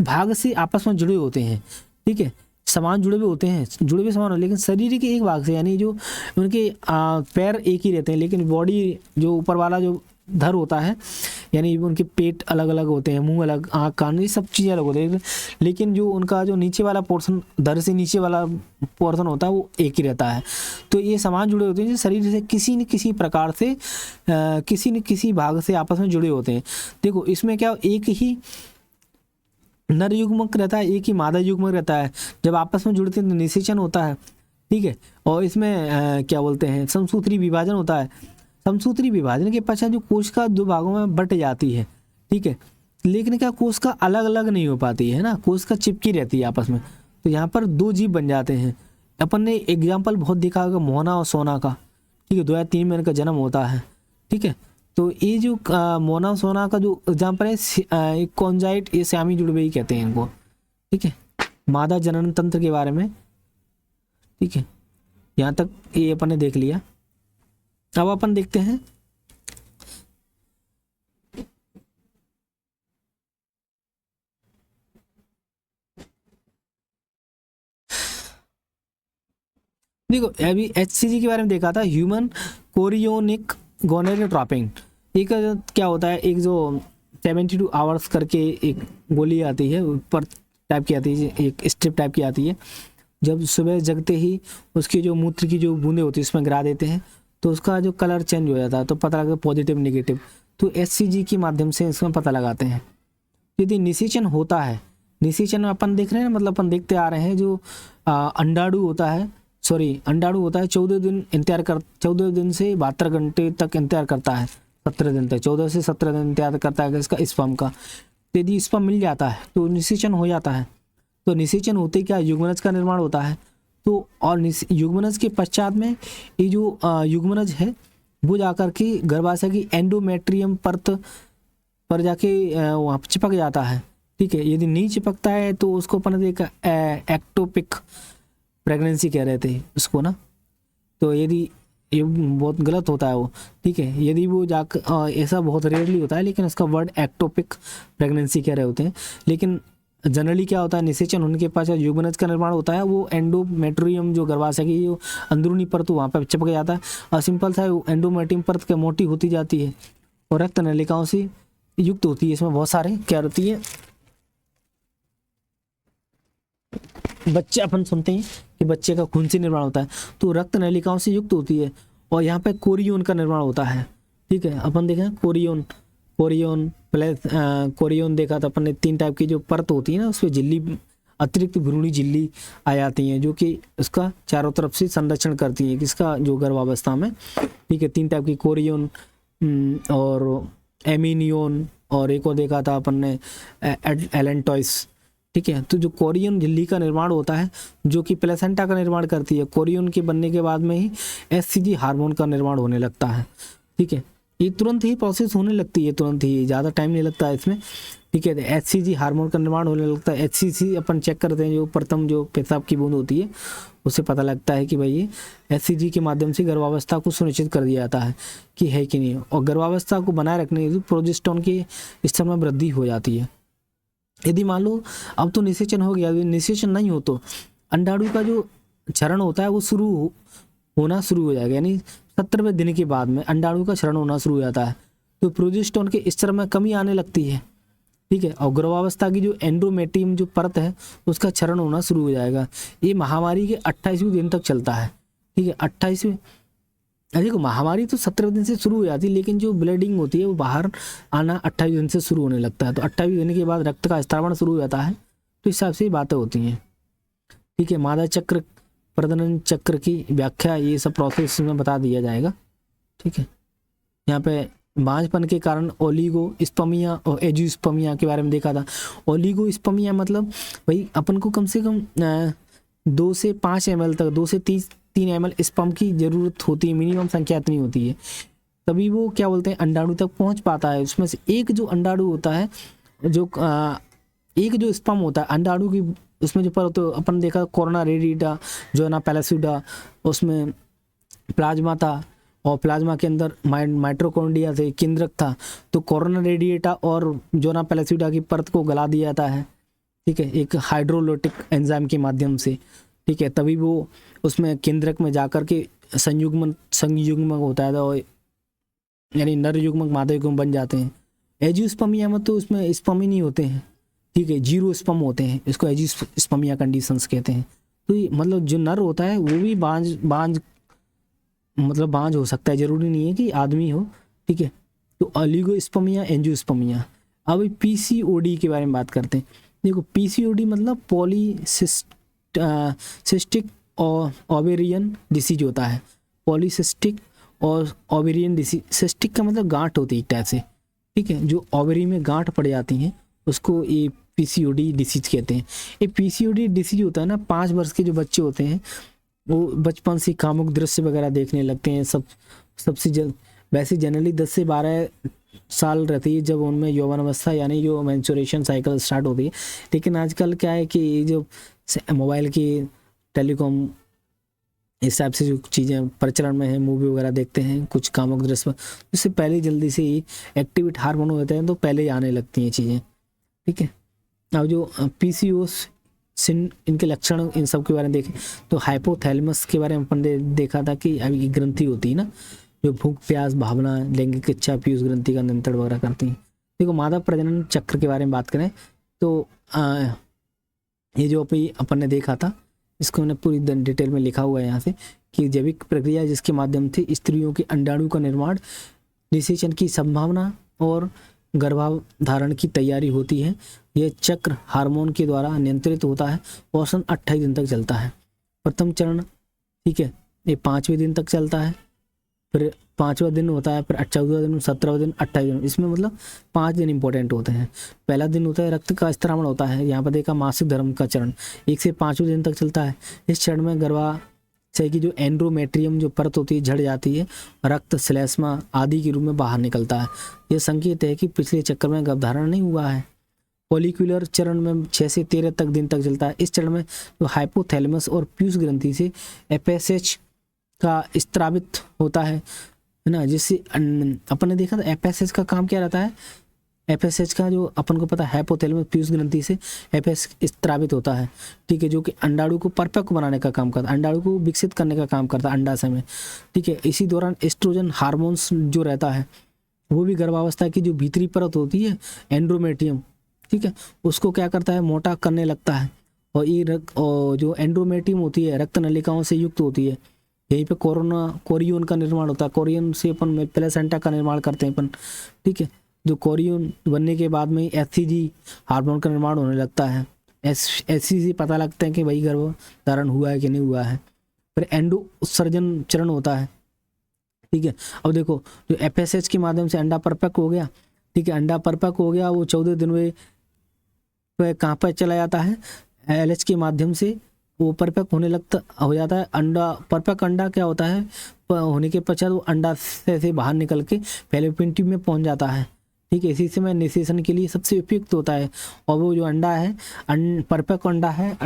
भाग से आपस में जुड़े होते हैं, ठीक है। समान जुड़े हुए होते हैं, जुड़े हुए समान हो लेकिन शरीर के एक भाग से, यानी जो उनके पैर एक ही रहते हैं लेकिन बॉडी जो ऊपर वाला जो धर होता है, यानी उनके पेट अलग अलग होते हैं, मुंह अलग, आँख कान, ये सब चीज़ें अलग होती हैं, लेकिन जो उनका जो नीचे वाला पोर्शन, धर से नीचे वाला पोर्शन होता है वो एक ही रहता है। तो ये समान जुड़े होते हैं जो शरीर से किसी न किसी प्रकार से किसी न किसी भाग से आपस में जुड़े होते हैं। देखो इसमें क्या, एक ही नर युग्मक रहता है, एक ही मादा युग्मक रहता है। जब आपस में जुड़ते हैं तो निषेचन होता है, ठीक है। और इसमें क्या बोलते हैं, समसूत्री विभाजन होता है। समसूत्री विभाजन के पश्चात जो कोश का 2 भागों में बट जाती है, ठीक है, लेकिन क्या कोश का अलग अलग नहीं हो पाती है ना, कोश का चिपकी रहती है आपस में। तो यहाँ पर 2 जीव बन जाते हैं। अपन ने एग्जाम्पल बहुत देखा होगा मोना और सोना का, ठीक है, 2 या 3 महीने का जन्म होता है, ठीक है। तो ये जो मोना सोना का जो एग्जाम्पल है, कोंजाइट, ये श्यामी जुड़वे ही कहते हैं इनको, ठीक है, मादा जनन तंत्र के बारे में, ठीक है। यहाँ तक ये अपन ने देख लिया। अब अपन देखते हैं देखो अभी HCG के बारे में देखा था, ह्यूमन कोरियोनिक गोनेडोट्रोपिन। एक क्या होता है, एक जो 72 आवर्स करके एक गोली आती है, ऊपर टाइप की आती है, एक स्ट्रिप टाइप की आती है। जब सुबह जगते ही उसकी जो मूत्र की जो बूंदें होती है उसमें गिरा देते हैं तो उसका जो कलर चेंज हो जाता है, तो पता लगा पॉजिटिव नेगेटिव। तो HCG के माध्यम से इसमें पता लगाते हैं। यदि निषेचन होता है, निषेचन में अपन देख रहे हैं, मतलब अपन देखते आ रहे हैं, जो अंडाणु होता है, अंडाणु होता है 14 दिन इंतजार कर, 14 दिन से 72 घंटे तक इंतजार करता है, 17 दिन तक, 14 से 17 दिन इंतजार करता है इसका स्पर्म का। यदि स्पर्म मिल जाता है तो निषेचन हो जाता है। तो निषेचन होते क्या, युग्मनज का निर्माण होता है। तो और युग्मनज के पश्चात में ये जो युग्मनज है वो जाकर के गर्भाशय की एंडोमेट्रियम परत पर जाके वहाँ चिपक जाता है, ठीक है। यदि नहीं चिपकता है तो उसको अपन ने देखा एक्टोपिक प्रेगनेंसी कह रहे थे उसको ना। तो यदि ये बहुत गलत होता है वो, ठीक है। यदि वो जाकर ऐसा बहुत रेयरली होता है, लेकिन उसका वर्ड एक्टोपिक प्रेगनेंसी कह रहे होते हैं। लेकिन जनरली क्या होता है, निषेचन होने के पास युग्मनज का निर्माण होता है, वो एंडोमेट्रियम जो गर्भाशय की जो अंदरूनी परत वहाँ पर चिपक जाता है और सिंपल सा एंडोमेट्रियम परत के मोटी होती जाती है और रक्त नलिकाओं से युक्त होती है। इसमें बहुत सारे क्या होती है, बच्चे अपन सुनते हैं कि बच्चे का खून से निर्माण होता है, तो रक्त नलिकाओं से युक्त होती है और यहाँ पे कोरियोन का निर्माण होता है, ठीक है। अपन देखें कोरियोन, कोरियोन प्लस कोरियोन देखा था अपन ने, 3 टाइप की जो परत होती है ना, उसमें झिल्ली, अतिरिक्त भ्रूणी झिल्ली आ जाती हैं जो कि उसका चारों तरफ से संरक्षण करती है किसका, जो गर्भावस्था में, ठीक है। 3 टाइप की कोरियोन और एमिनियोन और एक और देखा था अपन ने एलेंटॉइस, ठीक है। तो जो कोरियन झिल्ली का निर्माण होता है जो कि प्लेसेंटा का निर्माण करती है, कोरियन के बनने के बाद में ही एचसीजी हार्मोन का निर्माण होने लगता है, ठीक है। ये तुरंत ही प्रोसेस होने लगती है, तुरंत ही, ज़्यादा टाइम नहीं लगता है इसमें, ठीक है। एचसीजी हार्मोन का निर्माण होने लगता है। एचसीजी अपन चेक करते हैं, जो प्रथम जो पेशाब की बूंद होती है उससे पता लगता है कि भाई ये एचसीजी के माध्यम से गर्भावस्था को सुनिश्चित कर दिया जाता है कि है कि नहीं। और गर्भावस्था को बनाए रखने के लिए प्रोजेस्टेरोन के स्तर में वृद्धि हो जाती है। यदि मान लो अब तो निषेचन हो गया, यदि निषेचन नहीं हो तो अंडाणु का जो क्षरण होता है वो होना शुरू हो जाएगा, यानी 17वें दिन के बाद में अंडाणु का क्षरण होना शुरू हो जाता है, तो प्रोजेस्टेरोन के स्तर में कमी आने लगती है, ठीक है। और गर्भावस्था की जो एंडोमेट्रियम जो परत है उसका क्षरण होना शुरू हो जाएगा। ये महामारी के 28वें दिन तक चलता है, ठीक है। 28वें, देखो महामारी तो 17वें दिन से शुरू हो जाती है, लेकिन जो ब्लीडिंग होती है वो बाहर आना 28वें दिन से शुरू होने लगता है। तो 28वें दिन के बाद रक्त का स्त्रावण शुरू हो जाता है, तो इस हिसाब से बातें होती हैं, ठीक है। मादा चक्र, प्रजनन चक्र की व्याख्या, ये सब प्रोसेस में बता दिया जाएगा, ठीक है। यहाँ पे बांझपन के कारण ओलिगोस्पर्मिया और एजियोस्पर्मिया के बारे में देखा था। ओलिगोस्पर्मिया मतलब भाई अपन को कम से कम 2 से 5 ml तक, 2 से 3 ml स्पर्म की जरूरत होती है, मिनिमम संख्या इतनी होती है, तभी वो क्या बोलते हैं अंडाणु तक पहुंच पाता है। उसमें से एक जो अंडाणु होता है, जो एक जो स्पर्म होता है अंडाणु की, उसमें जो पर तो अपन देखा कोरोना रेडिटा, जोना पैलेसिडा, उसमें प्लाज्मा था और प्लाज्मा के अंदर माइटोकॉन्ड्रिया थे, केंद्रक था। तो कोरोना रेडिएटा और जोना पैलेसिडा की परत को गला दिया जाता है, ठीक है, एक हाइड्रोलाइटिक एंजाइम के माध्यम से, ठीक है। तभी वो उसमें केंद्रक में जाकर के संयुग्मक होता है, और यानी नर युग्मक मादा युग्मक बन जाते हैं। एजियोस्पर्मिया में तो उसमें स्पर्म ही नहीं होते हैं, ठीक है, 0 स्पर्म होते हैं, इसको एजियोस्पर्मिया कंडीशंस कहते हैं। तो मतलब जो नर होता है वो भी बांझ हो सकता है, जरूरी नहीं है कि आदमी हो, ठीक है। तो ओलिगोस्पर्मिया, एंजियोस्पर्मिया। अब पीसीओडी के बारे में बात करते हैं। देखो पीसीओडी मतलब पॉलीसिस्टिक और ओवेरियन डिसीज होता है। पॉलीसिस्टिक और ओवेरियन डिसीज, सिस्टिक का मतलब गांठ होती है एक टाइप से, ठीक है, जो ओवेरी में गांठ पड़ जाती हैं उसको ये पीसीओडी डिसीज कहते हैं। ये पीसीओडी डिसीज होता है ना, 5 वर्ष के जो बच्चे होते हैं वो बचपन से कामुक दृश्य वगैरह देखने लगते हैं, सबसे वैसे जनरली 10 से 12 साल रहती है जब उनमें यौवन अवस्था यानी जो मेंस्ट्रुएशन साइकिल स्टार्ट होती है। लेकिन आजकल क्या है कि ये जो मोबाइल की, टेलीकॉम, इस टाइप से जो चीज़ें प्रचलन में है, मूवी वगैरह देखते हैं कुछ कामुक दृश्य, उससे पहले जल्दी से ही एक्टिवेट हार्मोन होते हैं तो पहले ही आने लगती हैं चीज़ें, ठीक है। अब जो पीसीओएस इनके लक्षण, इन सब के बारे में देखें तो हाइपोथैलेमस के बारे में अपन ने देखा था कि अभी ग्रंथि होती है ना, जो भूख प्यास भावना लैंगिक इच्छा पीयूष ग्रंथि का नियंत्रण वगैरह करती हैं। देखो मादा प्रजनन चक्र के बारे में बात करें तो ये जो अपन ने देखा था, इसको मैंने पूरी डिटेल में लिखा हुआ है यहाँ से, कि जैविक प्रक्रिया जिसके माध्यम से स्त्रियों के अंडाणु का निर्माण, निषेचन की संभावना और गर्भाधारण की तैयारी होती है। यह चक्र हार्मोन के द्वारा नियंत्रित होता है, औसतन 28 दिन तक चलता है। प्रथम चरण, ठीक है, ये 5वें दिन तक चलता है, फिर 5वां दिन होता है, फिर 14वां दिन, 17वां दिन, 28वां दिन। इसमें मतलब 5 दिन इंपॉर्टेंट होते हैं। पहला दिन होता है रक्त का स्त्रावण होता है, यहाँ पर देखा मासिक धर्म का चरण 1 से 5वें दिन तक चलता है। इस चरण में गर्भाशय की जो एंडोमेट्रियम जो परत होती है झड़ जाती है, रक्त श्लेष्मा आदि के रूप में बाहर निकलता है। यह संकेत है कि पिछले चक्र में गर्भधारण नहीं हुआ है। फॉलिकुलर चरण में 6 से 13 तक दिन तक चलता है। इस चरण में जो हाइपोथैलेमस और पीयूष ग्रंथि से एफएसएच का स्त्रावित होता है ना, जिससे अपन ने देखा था एफएसएच का काम क्या रहता है। एफएसएच का जो अपन को पता है हाइपोथैलेमस पीयूष ग्रंथि से एफएसएच स्त्रावित होता है, ठीक है, जो कि अंडाणु को परिपक्व बनाने का काम करता है, अंडाणु को विकसित करने का काम करता है अंडाशय में, ठीक है। इसी दौरान एस्ट्रोजन हार्मोन्स जो रहता है वो भी गर्भावस्था की जो भीतरी परत होती है एंड्रोमेट्रियम, ठीक है, उसको क्या करता है, मोटा करने लगता है। और ये और जो एंड्रोमेट्रियम होती है रक्त नलिकाओं से युक्त होती है, यहीं पे कोरियन का निर्माण होता है। कोरियन से अपन प्लेसेंटा का निर्माण करते हैं अपन, ठीक है। जो कोरियन बनने के बाद में एचसीजी हार्मोन का निर्माण होने लगता है। एचसीजी पता लगता है कि भाई गर्भ धारण हुआ है कि नहीं हुआ है। फिर एंडो उत्सर्जन चरण होता है, ठीक है। अब देखो जो एफएसएच के माध्यम से अंडा परिपक्व हो गया, ठीक है, अंडा परिपक्व हो गया, वो 14 दिन में कहाँ पर चला जाता है, एलएच के माध्यम से वो परिपक्व होने लगता हो जाता है। अंडा परिपक्व अंडा क्या होता है, होने के पश्चात वो अंडा से बाहर निकल के फैलोपियन ट्यूब में पहुंच जाता है, ठीक है। इसी समय निषेचन के लिए सबसे उपयुक्त होता है। और वो जो अंडा है परिपक्व अंडा है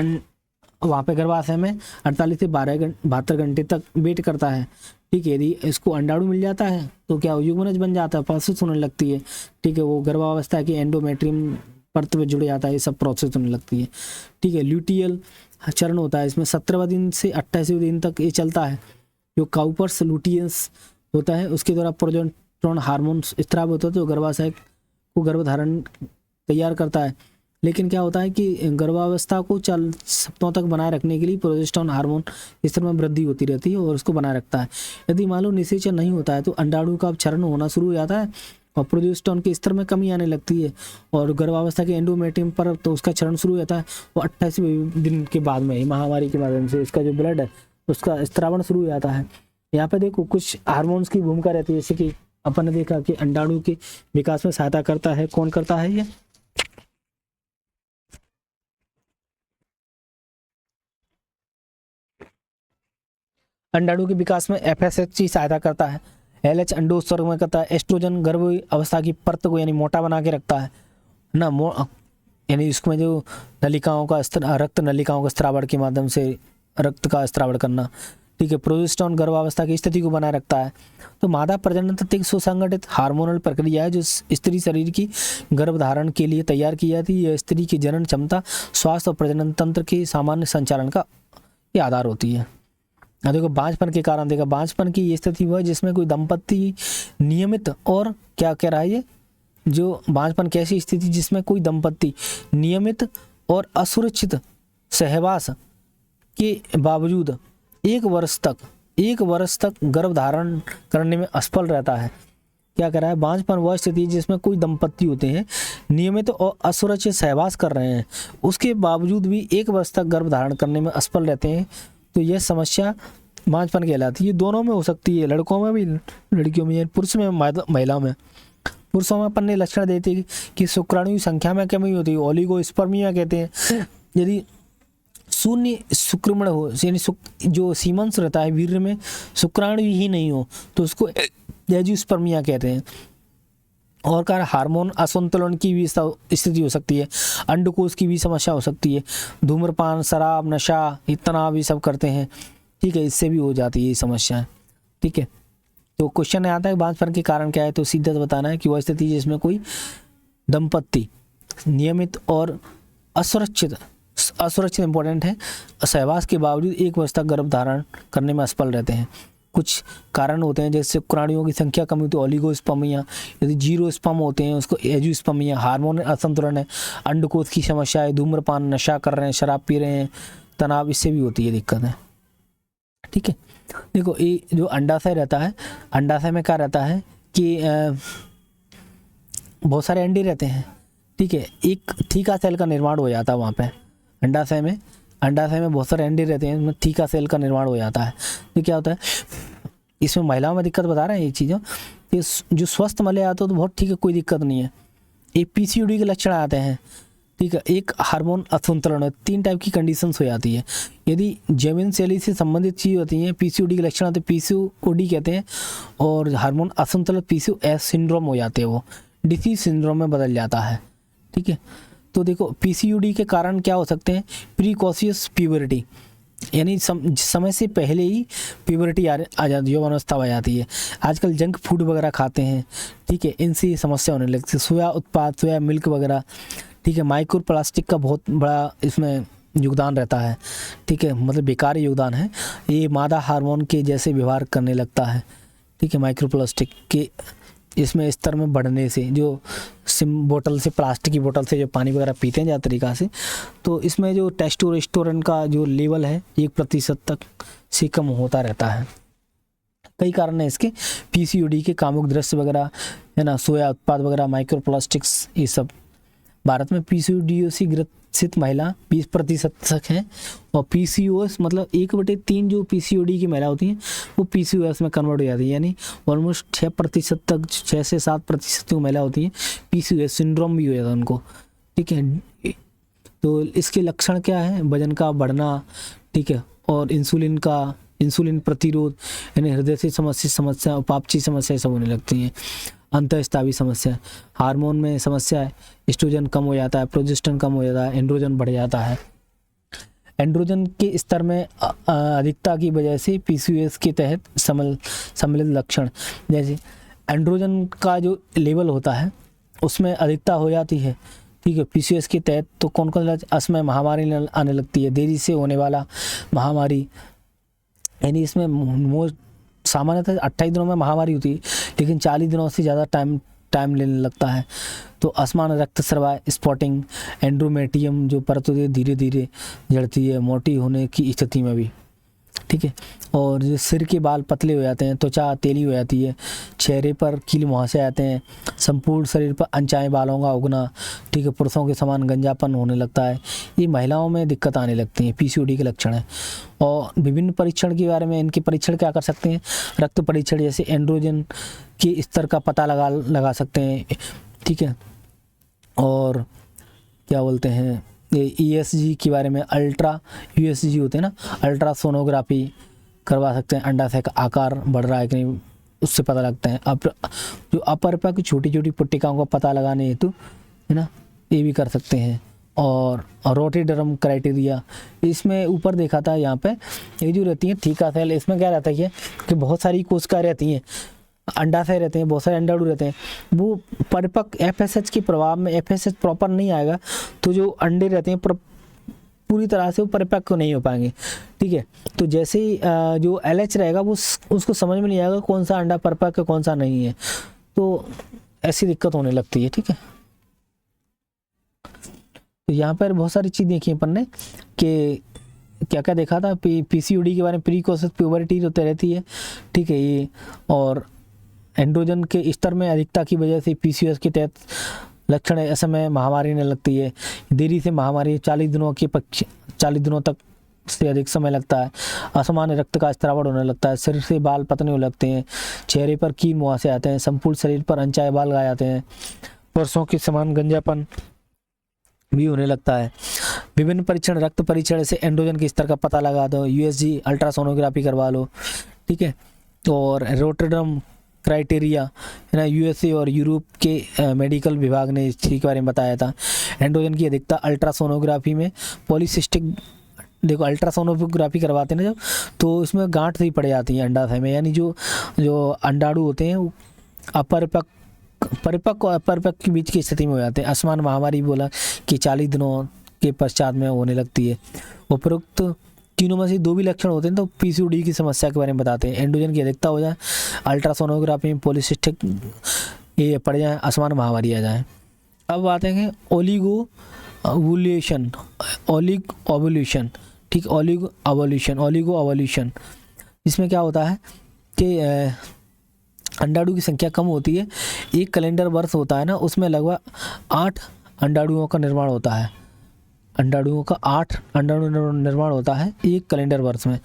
वहाँ पे गर्भाशय में 48 से 72 घंटे तक वेट करता है, ठीक है। यदि इसको अंडाणु मिल जाता है तो क्या युग्मनज बन जाता है, प्रोसेस होने लगती है, ठीक है। वो गर्भावस्था की एंडोमेट्रियम परत में जुड़ जाता है, ये सब प्रोसेस होने लगती है, ठीक है। ल्यूटियल चरण होता है, इसमें 17वें दिन से 28वें दिन तक ये चलता है। जो काउपर्स लुटियंस होता है उसके द्वारा प्रोजेस्टेरोन हार्मोन स्त्राव होता है जो गर्भाशय को गर्भधारण तैयार करता है। लेकिन क्या होता है कि गर्भावस्था को 4 सप्ताहों तक बनाए रखने के लिए प्रोजेस्टेरोन हार्मोन इस तरह में वृद्धि होती रहती है और उसको बनाए रखता है। यदि मान लो निषेचन नहीं होता है तो अंडाणु का क्षरण होना शुरू हो जाता है और प्रोजेस्टेरोन के स्तर में कमी आने लगती है और गर्भावस्था के एंडोमेट्रियम पर तो उसका क्षरण शुरू हो जाता है। वो 28वें दिन के बाद में महामारी के माध्यम से इसका जो ब्लड है उसका स्त्रावण शुरू हो जाता है। यहाँ पे देखो कुछ हार्मोन्स की भूमिका रहती है, जैसे कि अपन ने देखा कि अंडाणु के विकास में सहायता करता है। कौन करता है ये, अंडाणु के विकास में एफएसएच की सहायता करता है। एलएच अंडो उत्सर्ग में करता है। एस्ट्रोजन गर्भ अवस्था की परत को यानी मोटा बना के रखता है ना, यानी इसमें जो नलिकाओं का रक्त नलिकाओं का स्त्रावण के माध्यम से रक्त का स्त्रावण करना, ठीक है। प्रोजेस्टेरोन गर्भावस्था की स्थिति को बनाए रखता है। तो मादा प्रजनन तंत्र एक सुसंगठित हार्मोनल प्रक्रिया है जो स्त्री शरीर की गर्भधारण के लिए तैयार की जाती है। यह स्त्री की जनन क्षमता, स्वास्थ्य और प्रजनन तंत्र के सामान्य संचालन का ये आधार होती है। देखो बांझपन के कारण, देखा बांझपन की ये स्थिति हुआ जिसमें कोई दंपत्ति नियमित और क्या कह रहा है ये, जो बांझपन कैसी स्थिति जिसमें कोई दंपत्ति नियमित और असुरक्षित सहवास के बावजूद 1 वर्ष तक गर्भधारण करने में असफल रहता है। क्या कह रहा है, बांझपन वह स्थिति जिसमें कोई दंपत्ति होते हैं नियमित और असुरक्षित सहवास कर रहे हैं, उसके बावजूद भी 1 वर्ष तक गर्भधारण करने में असफल रहते हैं, तो यह समस्या बांझपन कहलाती है। ये दोनों में हो सकती है, लड़कों में भी, लड़कियों में, पुरुष में, महिला में। पुरुषों में अपन ने लक्षण देते हैं कि शुक्राणु की संख्या में कमी होती है, ओलिगोस्पर्मिया कहते हैं। यदि शून्य शुक्रमण हो यानी जो सीमंस रहता है वीर्य में शुक्राणु ही नहीं हो तो उसको एजियोस्पर्मिया कहते हैं। और कारण हार्मोन असंतुलन की भी स्थिति हो सकती है, अंडकोश की भी समस्या हो सकती है, धूम्रपान, शराब, नशा, तनाव भी सब करते हैं, ठीक है, इससे भी हो जाती है ये समस्या, ठीक है। तो क्वेश्चन आता है बांझपन के कारण क्या है, तो सीधा बताना है कि वह स्थिति जिसमें कोई दंपत्ति नियमित और असुरक्षित इंपॉर्टेंट है, सहवास के बावजूद 1 वर्ष तक गर्भधारण करने में असफल रहते हैं। कुछ कारण होते हैं जैसे शुक्राणुओं की संख्या कम होती है, ओलिगोस्पर्मिया, यदि 0 स्पर्म होते हैं उसको एजियोस्पर्मिया, हार्मोन असंतुलन है, अंडकोश की समस्या है, धूम्रपान, नशा कर रहे हैं, शराब पी रहे हैं, तनाव, इससे भी होती है दिक्कत है, ठीक है। देखो ये जो अंडाशय रहता है, अंडाशय में क्या रहता है कि बहुत सारे अंडे रहते हैं, ठीक है। एक थीका सेल का निर्माण हो जाता है वहाँ पे अंडाशय में बहुत सारे अंडे रहते हैं, उसमें थीका सेल का निर्माण हो जाता है। तो क्या होता है इसमें महिलाओं में दिक्कत बता रहे हैं ये चीज़ों, जो स्वस्थ मले आते हो तो बहुत ठीक है, कोई दिक्कत नहीं है। एक पीसीओडी के लक्षण आते हैं, ठीक है। एक हार्मोन असंतुलन है, 3 टाइप की कंडीशंस हो जाती है। यदि जमीन शैली से संबंधित चीज़ होती हैं, पीसीओडी के लक्षण आते हैं, पीसीओडी कहते हैं, और हार्मोन असंतुलन पीसीओएस सिंड्रोम हो जाते हैं, वो डिसीज सिंड्रोम में बदल जाता है, ठीक है। तो देखो पीसीओडी के कारण क्या हो सकते हैं, प्रीकॉशियस प्यूबरिटी, यानी समय से पहले ही प्यूबरिटी आ जाती है, यौवनावस्था आ जाती है। आजकल जंक फूड वगैरह खाते हैं, ठीक है, इनसे ये समस्या होने लगती है। सोया उत्पाद, सोया मिल्क वगैरह, ठीक है, माइक्रो प्लास्टिक का बहुत बड़ा इसमें योगदान रहता है, ठीक है, मतलब बेकार योगदान है। ये मादा हार्मोन के जैसे व्यवहार करने लगता है, ठीक है, माइक्रो प्लास्टिक के इसमें स्तर में बढ़ने से, जो बोतल से, प्लास्टिक की बोतल से जो पानी वगैरह पीते हैं ज़्यादा तरीक़ा से, तो इसमें जो टेस्टोस्टेरोन का जो लेवल है 1% तक से कम होता रहता है। कई कारण है इसके, पीसीओडी के, कामुक दृश्य वगैरह है ना, सोया उत्पाद वगैरह, माइक्रो प्लास्टिक्स, ये सब। भारत में पीसीओडी से ग्रसित महिला 20% तक है, और पीसीओएस मतलब 1/3 जो पीसीओडी की महिला होती हैं वो पीसीओएस में कन्वर्ट हो जाती है, यानी ऑलमोस्ट 6% तक, 6 से 7% जो महिला होती हैं पीसीओएस सिंड्रोम भी हो जाता है उनको, ठीक है। तो इसके लक्षण क्या है, वजन का बढ़ना, ठीक है, और इंसुलिन प्रतिरोध, यानी हृदय से समस्या, उपापचय समस्या सब होने लगती हैं। अंतःस्रावी समस्या, हार्मोन में समस्या है, एस्ट्रोजन कम हो जाता है, प्रोजेस्टेरोन कम हो जाता है, एंड्रोजन बढ़ जाता है। एंड्रोजन के स्तर में अधिकता की वजह से पीसीओएस के तहत सम्मिलित लक्षण, जैसे एंड्रोजन का जो लेवल होता है उसमें अधिकता हो जाती है, ठीक है, पीसीओएस के तहत। तो कौन कौन सा, असमय महामारी आने लगती है, देरी से होने वाला महामारी, यानी इसमें सामान्यतः 28 दिनों में महामारी होती है, लेकिन 40 दिनों से ज़्यादा टाइम लेने लगता है। तो असमान रक्तस्राव, स्पॉटिंग, एंड्रोमेटियम जो परत धीरे धीरे झड़ती है, मोटी होने की स्थिति में भी, ठीक है। और जो सिर के बाल पतले हो जाते हैं, त्वचा तेली हो जाती है, चेहरे पर कील मुहासे आते हैं, संपूर्ण शरीर पर अनचाहे बालों का उगना, ठीक है, पुरुषों के समान गंजापन होने लगता है। ये महिलाओं में दिक्कत आने लगती है, पीसीओडी के लक्षण हैं। और विभिन्न परीक्षण के बारे में, इनके परीक्षण क्या कर सकते हैं, रक्त परीक्षण, जैसे एंड्रोजन के स्तर का पता लगा सकते हैं, ठीक है। और क्या बोलते हैं, ये ईएसजी के बारे में, अल्ट्रा यूएसजी होते हैं ना, अल्ट्रासोनोग्राफी करवा सकते हैं, अंडाशय का आकार बढ़ रहा है कि नहीं उससे पता लगता है। जो अपरपा की छोटी छोटी पुट्टिकाओं का पता लगाने हेतु है ना, ये भी कर सकते हैं। और रोटेडरम क्राइटेरिया, इसमें ऊपर देखा था, यहाँ पे ये जो रहती है थीका सेल, इसमें क्या रहता है कि बहुत सारी कोशिकाएं रहती हैं, अंडाशय रहते हैं, बहुत सारे अंडाणु रहते हैं, वो परिपक्व एफएसएच के प्रभाव में, एफएसएच प्रॉपर नहीं आएगा तो जो अंडे रहते हैं पूरी तरह से वो परिपक्व नहीं हो पाएंगे, ठीक है। तो जैसे ही जो एलएच रहेगा वो उसको समझ में नहीं आएगा कौन सा अंडा परिपक्व कौन सा नहीं है, तो ऐसी दिक्कत होने लगती है, ठीक है। तो यहाँ पर बहुत सारी चीज़ देखी अपन ने कि क्या क्या देखा था, पीसीओडी के बारे में, प्रीकॉशियस प्यूबरिटी जो रहती है, ठीक है, ये, और एंड्रोजन के स्तर में अधिकता की वजह से पीसीओएस के तहत लक्षण ऐसे में महामारी ने लगती है, देरी से महामारी 40 दिनों तक से अधिक समय लगता है, असामान्य रक्त का स्रावण होने लगता है, शरीर से बाल पतने होने लगते हैं, चेहरे पर कील मुहासे आते हैं, संपूर्ण शरीर पर अनचाहे बाल गाए जाते हैं, पुरुषों के समान गंजापन भी होने लगता है। विभिन्न परीक्षण, रक्त परीक्षण से एंड्रोजन के स्तर का पता लगा दो, यूएसजी अल्ट्रासोनोग्राफी करवा लो, ठीक है। और रोटेडरम क्राइटेरिया है ना, यूएसए और यूरोप के मेडिकल विभाग ने इसके बारे में बताया था। एंड्रोजन की अधिकता अल्ट्रासोनोग्राफी में, पॉलीसिस्टिक, देखो अल्ट्रासोनोग्राफी करवाते हैं ना जब, तो इसमें गांठ सी पड़ जाती है अंडाशय में, यानी जो अंडाणु होते हैं वो परिपक्व और अपरिपक्व के बीच की स्थिति में हो जाते हैं। असमान महामारी बोला कि 40 दिनों के पश्चात में होने लगती है। उपरोक्त तीनों में से 2 भी लक्षण होते हैं तो पीसीओडी की समस्या के बारे में बताते हैं। एंड्रोजन की अधिकता हो जाए, अल्ट्रासोनोग्राफी में पॉलीसिस्टिक ये पड़ जाए, असमान महामारी आ जाए। अब आते हैं ओलिगो ओवल्यूशन, ठीक, ओलिगो ओवल्यूशन। इसमें क्या होता है कि अंडाणु की संख्या कम होती है, एक कैलेंडर वर्ष होता है ना, उसमें लगभग 8 अंडाणुओं का निर्माण होता है, अंडाणुओं का 8 अंडाणु निर्माण होता है एक कैलेंडर वर्ष में।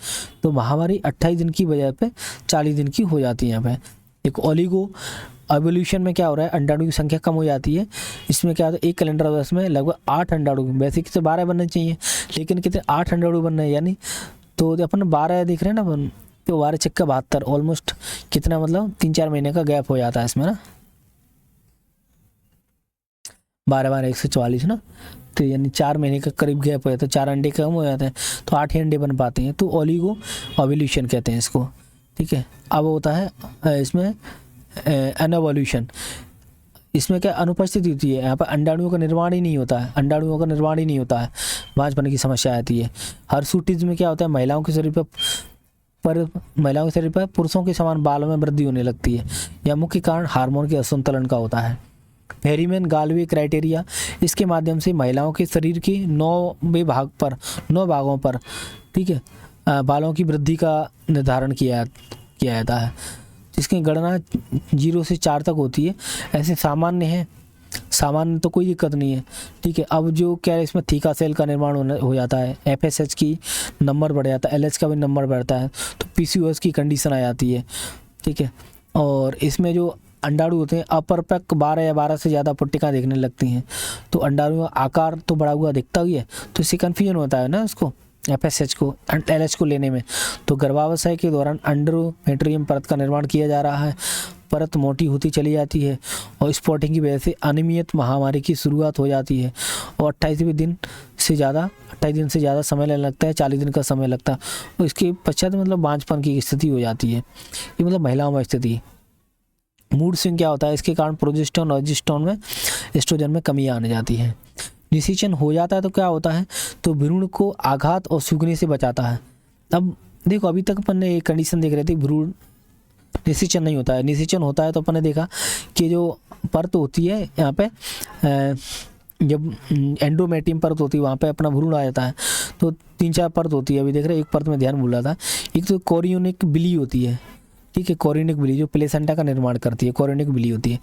तो महामारी 28 दिन की बजाय पे 40 दिन की हो जाती है। यहाँ पे एक ओलिगो एवोल्यूशन में क्या हो रहा है, अंडाणु की संख्या कम हो जाती है। इसमें क्या होता है, एक कैलेंडर वर्ष में लगभग 8 अंडाणु, वैसे कितने 12 बनने चाहिए, लेकिन कितने 8 अंडाणु बन रहे हैं, यानी तो अपन 12 दिख रहे हैं ना, तो 12 छक्का 72, ऑलमोस्ट कितना, मतलब 3-4 महीने का गैप हो जाता है इसमें ना, 12 144 ना, तो यानी 4 महीने का करीब गैप हो जाता है, 4 अंडे कम हो जाते हैं तो 8 ही अंडे बन पाते हैं, तो ओलिगो ओव्यूलेशन कहते हैं इसको। ठीक है, अब होता है इसमें एनोवोल्यूशन। इसमें क्या अनुपस्थित होती है, यहाँ पर अंडाणुओं का निर्माण ही नहीं होता है, अंडाणुओं का निर्माण ही नहीं होता है, बांझपन की समस्या आती है। हर्सुटिज्म में क्या होता है, महिलाओं के शरीर पर पुरुषों के समान बालों में वृद्धि होने लगती है। यह मुख्य कारण हार्मोन के असंतुलन का होता है। फेरीमैन गाल्वे क्राइटेरिया, इसके माध्यम से महिलाओं के शरीर के 9 भागों पर ठीक है बालों की वृद्धि का निर्धारण किया जाता है, जिसकी गणना 0 से 4 तक होती है। ऐसे सामान्य तो कोई दिक्कत नहीं है। ठीक है, अब जो क्या है इसमें थीका सेल का निर्माण हो जाता है, FSH की नंबर बढ़ जाता है, LH का भी नंबर बढ़ता है, तो PCOS की कंडीशन आ जाती है। ठीक है, और इसमें जो अंडाणु होते हैं अपरपक्व 12 या 12 से ज़्यादा पुट्टिकाएं देखने लगती हैं, तो अंडाणु का आकार तो बड़ा हुआ दिखता ही है, तो इससे कन्फ्यूजन होता है ना उसको FSH को LH को लेने में। तो गर्भावस्था के दौरान एंडोमेट्रियम परत का निर्माण किया जा रहा है, परत मोटी होती चली जाती है और स्पॉटिंग की वजह से अनियमित महामारी की शुरुआत हो जाती है और 28 दिन से ज़्यादा समय लगने लगता है, 40 दिन का समय लगता है, और इसके पश्चात मतलब बांझपन की स्थिति हो जाती है। ये मतलब महिलाओं में स्थिति। मूड स्विंग क्या होता है, इसके कारण प्रोजेस्टेरोन और एस्ट्रोजन में एस्ट्रोजन में कमी आने जाती है। निषेचन हो जाता है तो क्या होता है, तो भ्रूण को आघात और सूखने से बचाता है। अब देखो अभी तक अपन ने एक कंडीशन देख रहे थे, भ्रूण निषेचन नहीं होता है। निषेचन होता है तो अपन ने देखा कि जो परत होती है यहाँ पे जब एंडोमेट्रियम परत होती है वहाँ पे अपना भ्रूण आ जाता है, तो 3-4 परत होती है। अभी देख रहे हैं एक परत में ध्यान भूल रहा था, एक तो कोरियोनिक बिली होती है। ठीक है, कोरियोनिक बिली जो प्लेसेंटा का निर्माण करती है, कोरियोनिक बिली होती है।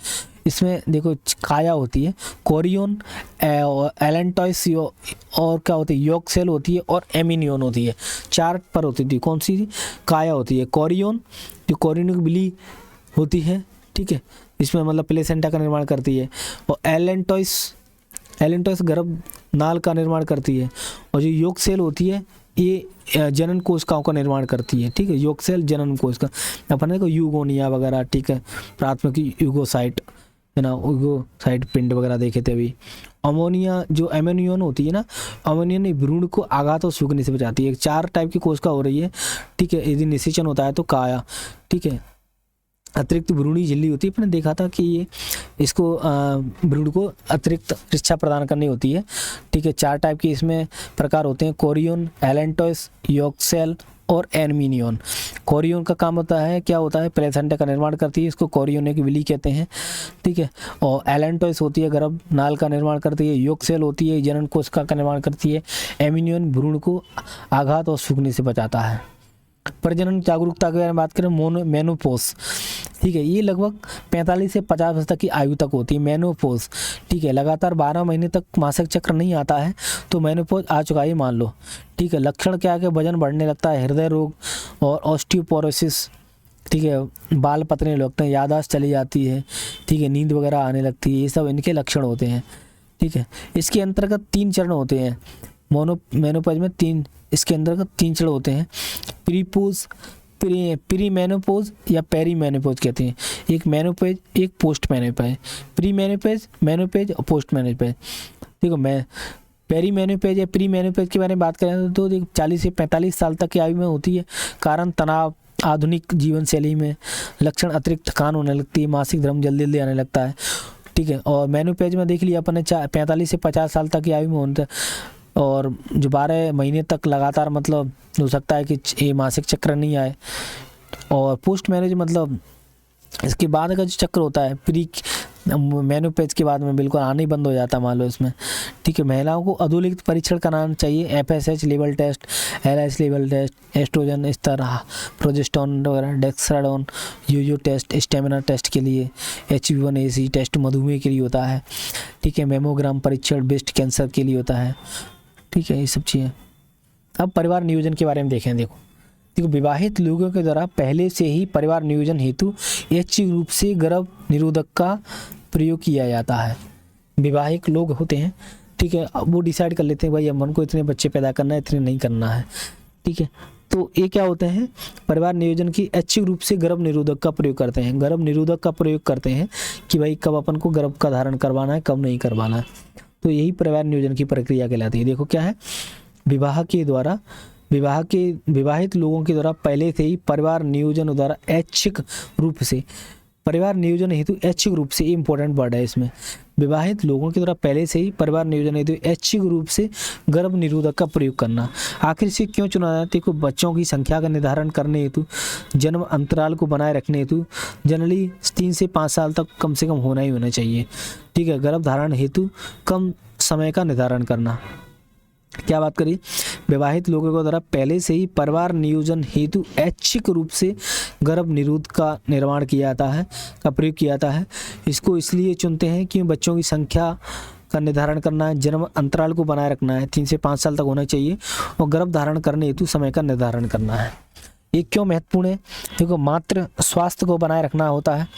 इसमें देखो काया होती है, कोरियोन, एलेंटॉइस और क्या होती है, यॉक सेल होती है और एमिनियन होती है। 4 पर होती थी, कौन सी काया होती है, कोरियोन जो कोरियोनिक बिली होती है। ठीक है, इसमें मतलब प्लेसेंटा का निर्माण करती है, और एलेंटॉइस गर्भ नाल का निर्माण करती है, और जो यॉक सेल होती है ये जनन कोशिकाओं का निर्माण करती है। ठीक है, यॉक सेल जनन कोशिका, अपन ने को यूगोनिया वगैरह, ठीक है, प्राथमिक यूगोसाइट है ना, यूगोसाइट पिंड वगैरह देखे थे अभी। अमोनिया जो एमोनियन होती है ना, अमोनियन भ्रूण को आघात और सूखने से बचाती है। 4 टाइप की कोशिका हो रही है। ठीक है, यदि निषेचन होता है तो काया। ठीक है, अतिरिक्त भ्रूणी झिल्ली होती है, अपने देखा था कि ये इसको भ्रूण को अतिरिक्त शिक्षा प्रदान करनी होती है। ठीक है, 4 टाइप के इसमें प्रकार होते हैं, कोरियोन, एलेंटॉइस, यॉक सेल और एमिनियन। कोरियोन का काम होता है, क्या होता है, प्लेसेंटा का निर्माण करती है, इसको कोरियोनिक विली कहते हैं। ठीक है, और एलेंटॉइस होती है गर्भ नाल का निर्माण करती है, यॉक सेल होती है जनन कोशिका का निर्माण करती है, एमिनियन भ्रूण को आघात और सूखने से बचाता है। प्रजनन जागरूकता के बारे में बात करें, मेनोपॉज। ठीक है, ये लगभग 45 से 50 वर्ष तक की आयु तक होती है मेनोपॉज। ठीक है, लगातार 12 महीने तक मासिक चक्र नहीं आता है तो मेनोपॉज आ चुका है मान लो। ठीक है, लक्षण क्या है कि वजन बढ़ने लगता है, हृदय रोग और ऑस्टियोपोरोसिस। ठीक है, बाल पतने लगते हैं, याददाश्त चली जाती है। ठीक है, नींद वगैरह आने लगती है, ये सब इनके लक्षण होते हैं। ठीक है, इसके अंतर्गत 3 चरण होते हैं। मेनोपॉज में इसके अंतर्गत 3 चरण होते हैं, प्री मेनोपॉज या पेरी मेनोपॉज कहते हैं। एक मेनोपॉज, एक पोस्ट मेनोपॉज। प्री मेनोपॉज और पोस्ट मेनोपॉज। देखो मैं पेरी मेनोपॉज या प्री मेनोपॉज के बारे में बात करें तो 40 से 45 साल तक की आयु में होती है। कारण तनाव, आधुनिक जीवन शैली में लक्षण, अतिरिक्त थकान होने लगती है, मासिक धर्म जल्दी आने लगता है। ठीक है, और मेनोपॉज में देख लिया अपन ने 45 से 50 साल तक की आयु में होता है, और जो 12 महीने तक लगातार मतलब हो सकता है कि ये मासिक चक्र नहीं आए। और पोस्ट मैरिज मतलब इसके बाद का जो चक्र होता है, प्री मेनोपॉज के बाद में बिल्कुल आने ही बंद हो जाता है मान लो इसमें। ठीक है, महिलाओं को अधोलिखित परीक्षण कराना चाहिए, FSH level test, LH level test, estrogen स्तर, प्रोजेस्टेरोन वगैरह, डेक्साडोन, यूजो टेस्ट, स्टेमिना टेस्ट के लिए, HB1AC टेस्ट मधुमेह के लिए होता है। ठीक है, मेमोग्राम परीक्षण ब्रेस्ट कैंसर के लिए होता है। ठीक है, ये सब चीज़ें। अब परिवार नियोजन के बारे में देखें। देखो विवाहित लोगों के द्वारा पहले से ही परिवार नियोजन हेतु ऐच्छिक रूप से गर्भ निरोधक का प्रयोग किया जाता है। विवाहित लोग होते हैं, ठीक है, अब वो डिसाइड कर लेते हैं भाई हम को इतने बच्चे पैदा करना है, इतने नहीं करना है। ठीक है, तो ये क्या होते हैं, परिवार नियोजन की ऐच्छिक रूप से गर्भ निरोधक का प्रयोग करते हैं। गर्भ निरोधक का प्रयोग करते हैं कि भाई कब अपन को गर्भ का धारण करवाना है, कब नहीं करवाना है। तो यही परिवार नियोजन की प्रक्रिया कहलाती है। देखो क्या है, विवाहित लोगों के द्वारा पहले से ही परिवार नियोजन द्वारा ऐच्छिक रूप से, परिवार नियोजन हेतु ऐच्छिक रूप से, इंपॉर्टेंट वर्ड है इसमें, विवाहित लोगों के द्वारा पहले से ही परिवार नियोजन हेतु ऐच्छिक रूप से गर्भ निरोधक का प्रयोग करना। आखिर इसे क्यों चुना जाता है? को बच्चों की संख्या का निर्धारण करने हेतु, जन्म अंतराल को बनाए रखने हेतु, जनरली 3 से 5 साल तक कम से कम होना ही होना चाहिए। ठीक है, गर्भ धारण हेतु कम समय का निर्धारण करना। क्या बात करिए, विवाहित लोगों के द्वारा पहले से ही परिवार नियोजन हेतु ऐच्छिक रूप से गर्भ निरोध का निर्माण किया जाता है, का प्रयोग किया जाता है। इसको इसलिए चुनते हैं कि बच्चों की संख्या का निर्धारण करना है, जन्म अंतराल को बनाए रखना है, 3 से 5 साल तक होना चाहिए, और गर्भ धारण करने हेतु समय का निर्धारण करना है। ये क्यों महत्वपूर्ण है? देखो, मातृ स्वास्थ्य को बनाए रखना होता है,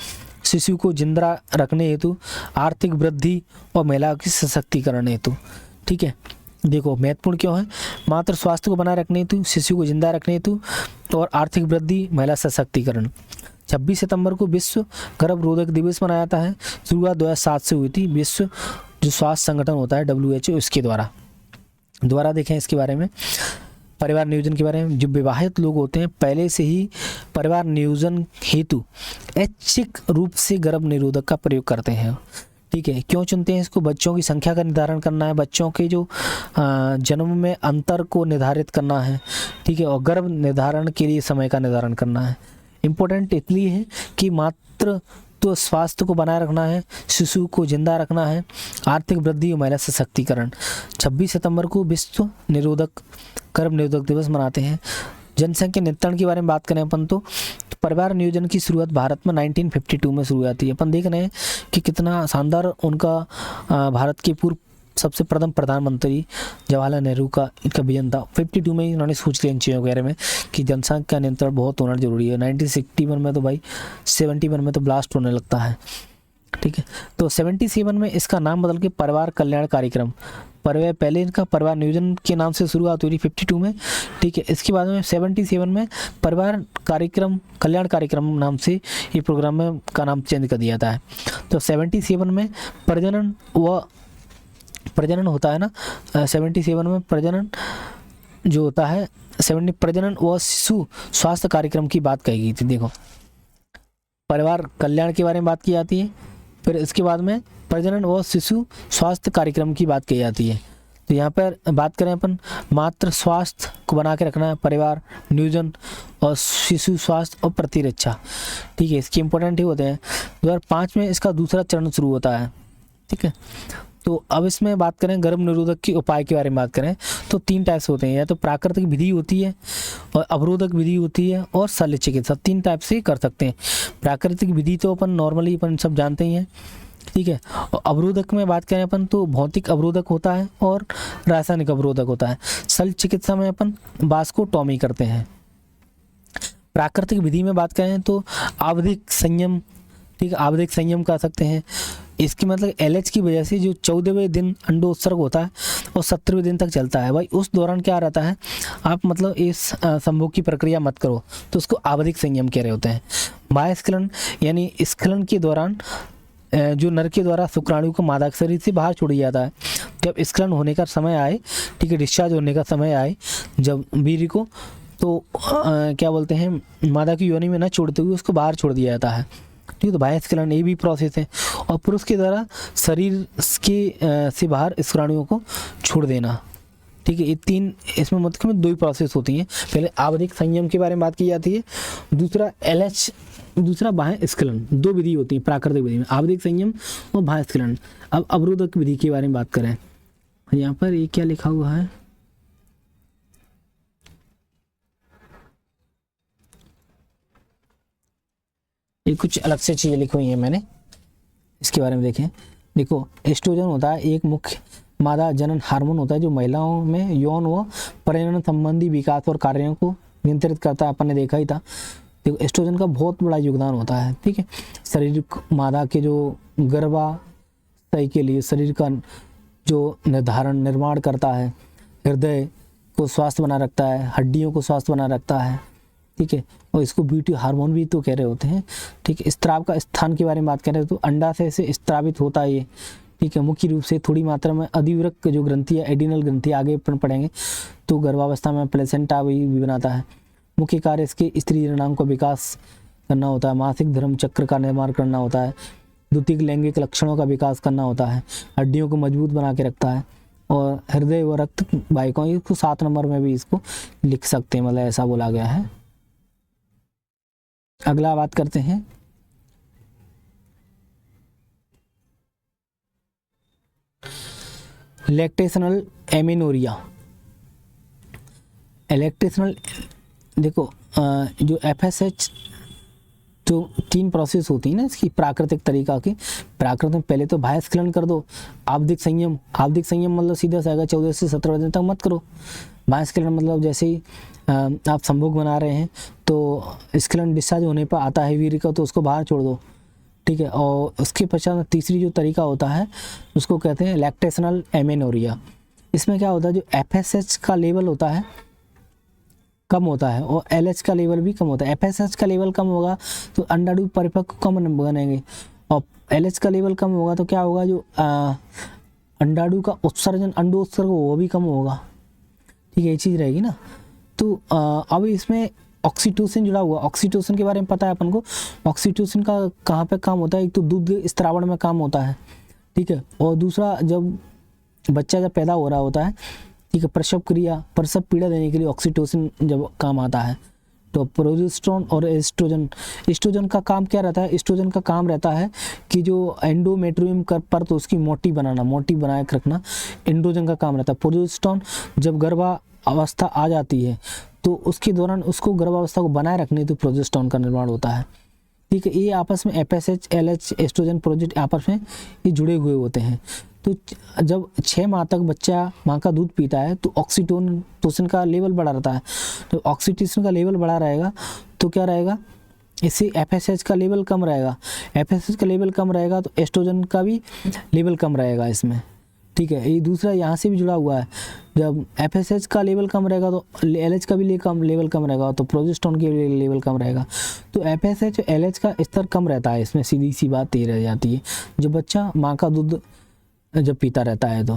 शिशु को जिंदा रखने हेतु, आर्थिक वृद्धि और महिला की सशक्तिकरण हेतु। ठीक है, देखो महत्वपूर्ण क्यों है? मातृ स्वास्थ्य को बनाए रखने हेतु, शिशु को जिंदा रखने हेतु और आर्थिक वृद्धि, महिला सशक्तिकरण। 26 सितंबर को विश्व गर्भरोधक दिवस मनाया जाता है। शुरुआत 2007 से हुई थी, विश्व जो स्वास्थ्य संगठन होता है WHO, इसके द्वारा देखें इसके बारे में, परिवार नियोजन के बारे में। जो विवाहित लोग होते हैं पहले से ही परिवार नियोजन हेतु ऐच्छिक रूप से गर्भ निरोधक का प्रयोग करते हैं। ठीक है, क्यों चुनते हैं इसको? बच्चों की संख्या का निर्धारण करना है, बच्चों के जो जन्म में अंतर को निर्धारित करना है। ठीक है, और गर्भ निर्धारण के लिए समय का निर्धारण करना है। इम्पोर्टेंट इसलिए है कि मात्र तो स्वास्थ्य को बनाए रखना है, शिशु को जिंदा रखना है, आर्थिक वृद्धि और महिला सशक्तिकरण। 26 सितंबर को विश्व गर्भ निरोधक दिवस मनाते हैं। जनसंख्या नियंत्रण के बारे में बात करें अपन तो परिवार नियोजन की शुरुआत भारत में 1952 में शुरू हुई है। अपन देख रहे हैं कि कितना शानदार उनका भारत के पूर्व सबसे प्रथम प्रधानमंत्री जवाहरलाल नेहरू का इनका विजन था। 52 में ही उन्होंने सोच लिया इन चीज़ों वगैरह में कि जनसंख्या नियंत्रण बहुत होना जरूरी है। 1961 में तो भाई 71 में तो ब्लास्ट होने लगता है। ठीक है, तो 77 में इसका नाम बदल के परिवार कल्याण कार्यक्रम, पहले इनका परिवार नियोजन के नाम से शुरुआत हुई 52 में। ठीक है, इसके बाद में 77 में परिवार कल्याण कार्यक्रम नाम से ये प्रोग्राम में का नाम चेंज कर दिया था। तो 77 में प्रजनन होता है ना, 77 में प्रजनन जो होता है, प्रजनन व शिशु स्वास्थ्य कार्यक्रम की बात कही गई थी। देखो, परिवार कल्याण के बारे में बात की जाती है, फिर इसके बाद में प्रजनन व शिशु स्वास्थ्य कार्यक्रम की बात की जाती है। तो यहाँ पर बात करें अपन मातृ स्वास्थ्य को बना के रखना है, परिवार नियोजन और शिशु स्वास्थ्य और प्रतिरक्षा। ठीक है, इसके इम्पोर्टेंट ही होते हैं। 2005 में इसका दूसरा चरण शुरू होता है। ठीक है, तो अब इसमें बात करें गर्भ निरोधक के उपाय के बारे में बात करें तो 3 टाइप्स होते हैं, या तो प्राकृतिक विधि होती है और अवरोधक विधि होती है और शल्य चिकित्सा। 3 टाइप से कर सकते हैं। प्राकृतिक विधि तो अपन नॉर्मली अपन सब जानते ही हैं। ठीक है, और अवरोधक में बात करें अपन तो भौतिक अवरोधक होता है और रासायनिक अवरोधक होता है। शल्य चिकित्सा में अपन वास्कोटॉमी करते हैं। प्राकृतिक विधि में बात करें तो आवधिक संयम, ठीक है, आवधिक संयम कर सकते हैं। इसकी मतलब LH की वजह से जो 14वें दिन अंडोत्सर्ग होता है और 17वें दिन तक चलता है। भाई उस दौरान क्या रहता है, आप मतलब इस संभोग की प्रक्रिया मत करो, तो उसको आवधिक संयम कह रहे होते हैं। बाह्य स्खलन यानी स्खलन के दौरान जो नर के द्वारा शुक्राणु को मादा शरीर से बाहर छोड़ दिया जाता है। जब स्खलन होने का समय आए, ठीक है, डिस्चार्ज होने का समय आए जब वीर्य को, तो क्या बोलते हैं, मादा की योनि में न छोड़ते हुए उसको बाहर छोड़ दिया जाता है। ठीक है, तो बाह्य स्खलन ये भी प्रोसेस है। और पुरुष के द्वारा शरीर के से बाहर शुक्राणुओं को छोड़ देना। ठीक है, ये 3 इसमें मतलब 2 ही प्रोसेस होती हैं। पहले आवधिक संयम के बारे में बात की जाती है, दूसरा LH, दूसरा बाह्य स्खलन। 2 विधि होती है प्राकृतिक विधि में, आवधिक संयम और बाह्य स्खलन। अब अवरोधक विधि के बारे में बात करें, यहाँ पर ये क्या लिखा हुआ है, ये कुछ अलग से चीज़ें लिखी हुई हैं मैंने, इसके बारे में देखें। देखो, एस्ट्रोजन होता है एक मुख्य मादा जनन हार्मोन होता है जो महिलाओं में यौन व प्रजनन संबंधी विकास और कार्यों को नियंत्रित करता है। अपन ने देखा ही था। देखो, एस्ट्रोजन का बहुत बड़ा योगदान होता है। ठीक है, शरीर मादा के जो गर्भाशय के लिए शरीर का जो निर्माण करता है, हृदय को स्वस्थ बना रखता है, हड्डियों को स्वस्थ बना रखता है। ठीक है, और इसको ब्यूटी हार्मोन भी तो कह रहे होते हैं। ठीक है, स्त्राव का स्थान के बारे में बात करें तो अंडाशय से स्त्रावित होता है ये। ठीक है। मुख्य रूप से थोड़ी मात्रा में अधिवृक्क जो ग्रंथि है, एडिनल ग्रंथि, आगे अपन पढ़ेंगे, तो गर्भावस्था में प्लेसेंटा भी बनाता है। मुख्य कार्य इसके स्त्री जननांग का विकास करना होता है, मासिक धर्म चक्र का निर्माण करना होता है, द्वितीयक लैंगिक लक्षणों का विकास करना होता है, हड्डियों को मजबूत बना के रखता है, और हृदय व रक्त वाहिकाओं, इसको 7 नंबर में भी इसको लिख सकते हैं, मतलब ऐसा बोला गया है। अगला बात करते हैं लैक्टेशनल एमेनोरिया। लैक्टेशनल, देखो जो FSH जो 3 प्रोसेस होती है ना इसकी प्राकृतिक तरीका की, प्राकृतिक में पहले तो बाह्य स्खलन कर दो, आवधिक संयम, आवधिक संयम मतलब सीधा सा 14 से 17 दिन तक मत करो। बाह्य स्खलन मतलब जैसे ही आप संभोग बना रहे हैं तो स्खलन डिस्चार्ज होने पर आता है वीर्य का, तो उसको बाहर छोड़ दो, ठीक है। और उसके पश्चात तीसरी जो तरीका होता है उसको कहते हैं लैक्टेशनल एमेनोरिया। इसमें क्या होता है, जो FSH का लेवल होता है कम होता है और LH का लेवल भी कम होता है। FSH का लेवल कम होगा तो अंडाणु परिपक्व कम बनेंगे, और LH का लेवल कम होगा तो क्या होगा, जो अंडाणु का उत्सर्जन, अंडोत्सर्ग वो भी कम होगा, ठीक है, ये चीज़ रहेगी ना। तो अब इसमें ऑक्सीटोसिन जुड़ा हुआ, ऑक्सीटोसिन के बारे में पता है अपन को। ऑक्सीटोसिन का कहाँ पे काम होता है, एक तो दूध स्त्रावण में काम होता है, ठीक है, और दूसरा जब बच्चा जब पैदा हो रहा होता है, ठीक है, प्रसव क्रिया, प्रसव पीड़ा देने के लिए ऑक्सीटोसिन जब काम आता है। तो प्रोजेस्टेरोन और एस्ट्रोजन, एस्ट्रोजन का काम क्या रहता है, एस्ट्रोजन का काम रहता है कि जो एंडोमेट्रियम पर तो उसकी मोटी बनाना, मोटी बनाए रखना, एंड्रोजन का काम रहता है। प्रोजेस्टेरोन जब गर्भावस्था आ जाती है तो उसके दौरान उसको गर्भावस्था को बनाए रखने तो प्रोजेस्टेरोन का निर्माण होता है, ठीक है। ये आपस में FSH, LH, एस्ट्रोजन, प्रोजेस्ट आपस में ये जुड़े हुए होते हैं। तो जब 6 माह तक बच्चा माँ का दूध पीता है तो ऑक्सीटोसिन का लेवल बढ़ा रहता है। तो ऑक्सीटोसिन का लेवल बढ़ा रहेगा तो क्या रहेगा, इससे FSH का लेवल कम रहेगा, FSH का लेवल कम रहेगा तो एस्ट्रोजन का भी लेवल कम रहेगा इसमें, ठीक है। ये दूसरा यहाँ से भी जुड़ा हुआ है, जब FSH का लेवल कम रहेगा तो LH का भी लेवल कम रहेगा, तो प्रोजेस्टेरोन के लेवल कम रहेगा। तो FSH और LH का स्तर कम रहता है इसमें, सीधी सी बात ये रह जाती है जब बच्चा माँ का दूध जब पीता रहता है। तो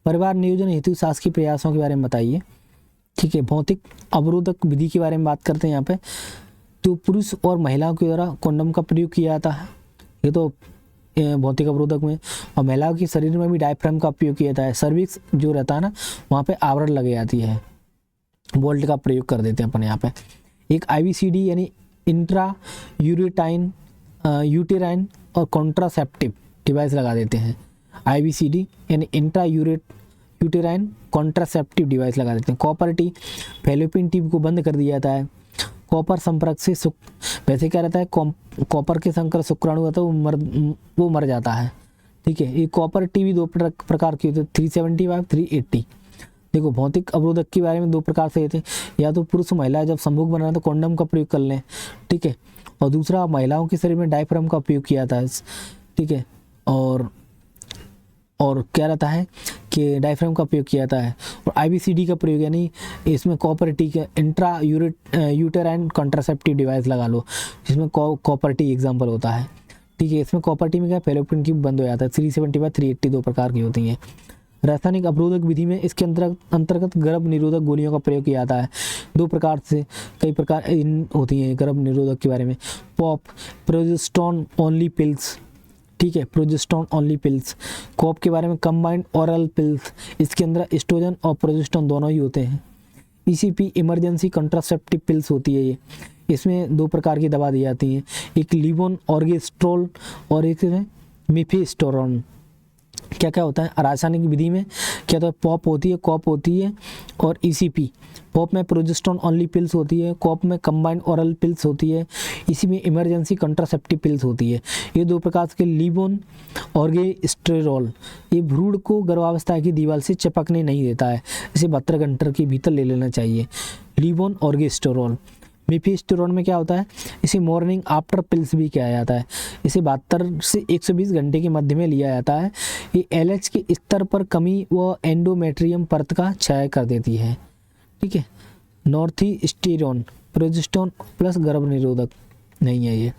परिवार नियोजन हेतु शासकीय प्रयासों के बारे में बताइए, ठीक है। भौतिक अवरोधक विधि के बारे में बात करते हैं यहाँ पे। तो पुरुष और महिलाओं के द्वारा कंडोम का प्रयोग किया जाता है, ये तो भौतिक अवरोधक में, और महिलाओं के शरीर में भी डायफ्राम का उपयोग किया जाता है। सर्विक्स जो रहता है ना वहाँ पे आवरण लगे जाती है, बोल्ट का प्रयोग कर देते हैं अपन यहाँ पे। एक IVCD यानी इंट्रा यूटेराइन और कॉन्ट्रासेप्टिव डिवाइस लगा देते हैं। IVCD यानी इंट्रा यूटेराइन कॉन्ट्रासेप्टिव डिवाइस लगा देते हैं। कॉपर टी, फैलोपियन ट्यूब को बंद कर दिया जाता है। कॉपर संपर्क से वैसे क्या रहता है, कॉपर के संकर शुक्राणु होता है वो मर जाता है, ठीक है। ये कॉपर टी भी 2 प्रकार की होती है, 375, 380। देखो भौतिक अवरोधक के बारे में 2 प्रकार से होते हैं, या तो पुरुष महिला जब संभोग बना तो कॉन्डम का प्रयोग कर लें, ठीक है, और दूसरा महिलाओं के शरीर में डायफ्राम का उपयोग किया जाता है, ठीक है। और क्या रहता है कि डायफ्राम का उपयोग किया जाता है। और IVCD का प्रयोग यानी इसमें कॉपर टी का इंट्रा यूटेराइन कॉन्ट्रासेप्टिव डिवाइस लगा लो, जिसमें कॉपर टी एग्जाम्पल होता है, ठीक है। इसमें कॉपर टी में क्या फैलोपियन ट्यूब बंद हो जाता है। 375, 380 2 प्रकार की होती हैं। रासायनिक अवरोधक विधि में इसके अंतर्गत गर्भ निरोधक गोलियों का प्रयोग किया जाता है। 2 प्रकार से कई प्रकार होती हैं गर्भ निरोधक के बारे में। पॉप, प्रोजेस्टेरोन ओनली पिल्स, ठीक है, प्रोजेस्टेरोन ओनली पिल्स। कॉप के बारे में कंबाइंड ओरल पिल्स, इसके अंदर एस्ट्रोजन और प्रोजेस्टेरोन दोनों ही होते हैं। ECP इमरजेंसी कंट्रासेप्टिव पिल्स होती है ये, इसमें 2 प्रकार की दवा दी जाती हैं, एक लीवोन ऑर्गेस्ट्रोल और एक मिफेस्टोरॉन। क्या क्या होता है रासायनिक विधि में, क्या तो पॉप होती है, कॉप होती है और ECP। पॉप में प्रोजेस्टेरोन ओनली पिल्स होती है, कॉप में कंबाइंड ओरल पिल्स होती है, इसी में इमरजेंसी कंट्रासेप्टिव पिल्स होती है। ये 2 प्रकार के लीवोन ऑर्गेस्ट्रोल, ये भ्रूण को गर्भावस्था की दीवार से चिपकने नहीं देता है, इसे 72 घंटे के भीतर ले लेना चाहिए। लीवोन ऑर्गेस्ट्रोल। मिफेस्टोरॉन में क्या होता है, इसे मॉर्निंग आफ्टर पिल्स भी किया जाता है, इसे 72 से 120 घंटे के मध्य में लिया जाता है। ये LH के स्तर पर कमी व एंडोमेट्रियम परत का क्षय कर देती है, ठीक है। नॉर्थीस्टेरोन, प्रोजेस्टेरोन प्लस गर्भ निरोधक नहीं है ये।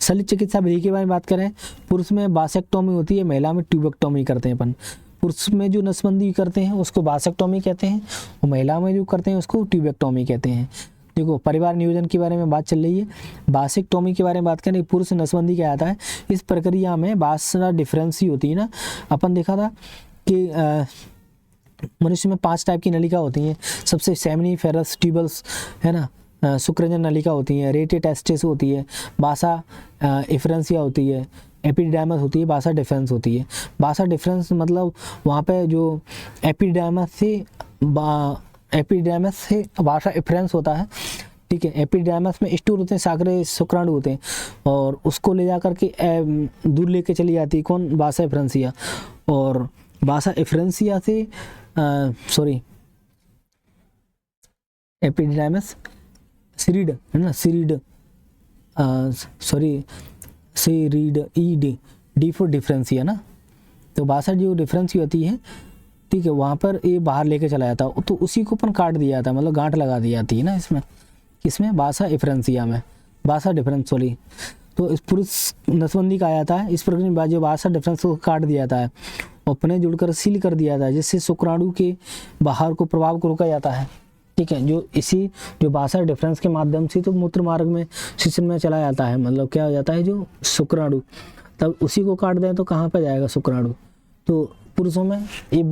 शल्य चिकित्सा विधि के बारे में बात करें, पुरुष में वासेक्टोमी होती है, महिला में ट्यूबेक्टोमी करते हैं अपन। पुरुष में जो नसबंदी करते हैं उसको वासेक्टोमी कहते हैं, और महिला में जो करते हैं उसको ट्यूबेक्टोमी कहते हैं। देखो परिवार नियोजन के बारे में बात चल रही है। वासेक्टोमी के बारे में बात करें, पुरुष नसबंदी क्या आता है, इस प्रक्रिया में वासना डिफरेंस ही होती है ना। अपन देखा था कि मनुष्य में 5 टाइप की नलिका होती हैं। सबसे सेमिनिफेरस ट्यूबल्स है ना, शुक्रजन नलिका होती है, रेटे टेस्टिस होती है, बासा इफरेंसिया होती है, एपिडाइमस होती है, बासा डिफरेंस होती है। बासा डिफरेंस मतलब वहाँ पे जो एपिडाइमस से बासा इफरेंस होता है, ठीक है। एपिडाइमस में स्टूर होते हैं, साकरे शुक्राणु होते हैं, और उसको ले जा करके दूर लेके चली जाती है कौन, बासा इफरेंसिया। और बासा इफरेंसिया से एपिडाइमस सीरीड है ना, सीरीड डी फॉर डिफरेंसिया ना। तो बासा जो डिफरेंसी होती है, ठीक है, वहाँ पर ये बाहर लेके चला जाता है, तो उसी को अपन काट दिया जाता है, मतलब गांठ लगा दी जाती है ना इसमें बासा इफरेंसिया में, बासा डिफरेंस सॉरी। तो इस पुरुष नसबंदी कहा जाता है। इस प्रकार जो बासा डिफरेंस को काट दिया जाता है, अपने जुड़कर सील कर दिया जाता है, जिससे शुक्राणु के बाहर को प्रभाव को रोका जाता है, ठीक है। जो बासा डिफरेंस के माध्यम से तो मूत्र मार्ग में सिस्टम में चला जाता है, मतलब क्या हो जाता है, जो शुक्राणु, तब उसी को काट दें तो कहाँ पर जाएगा शुक्राणु। तो पुरुषों में ये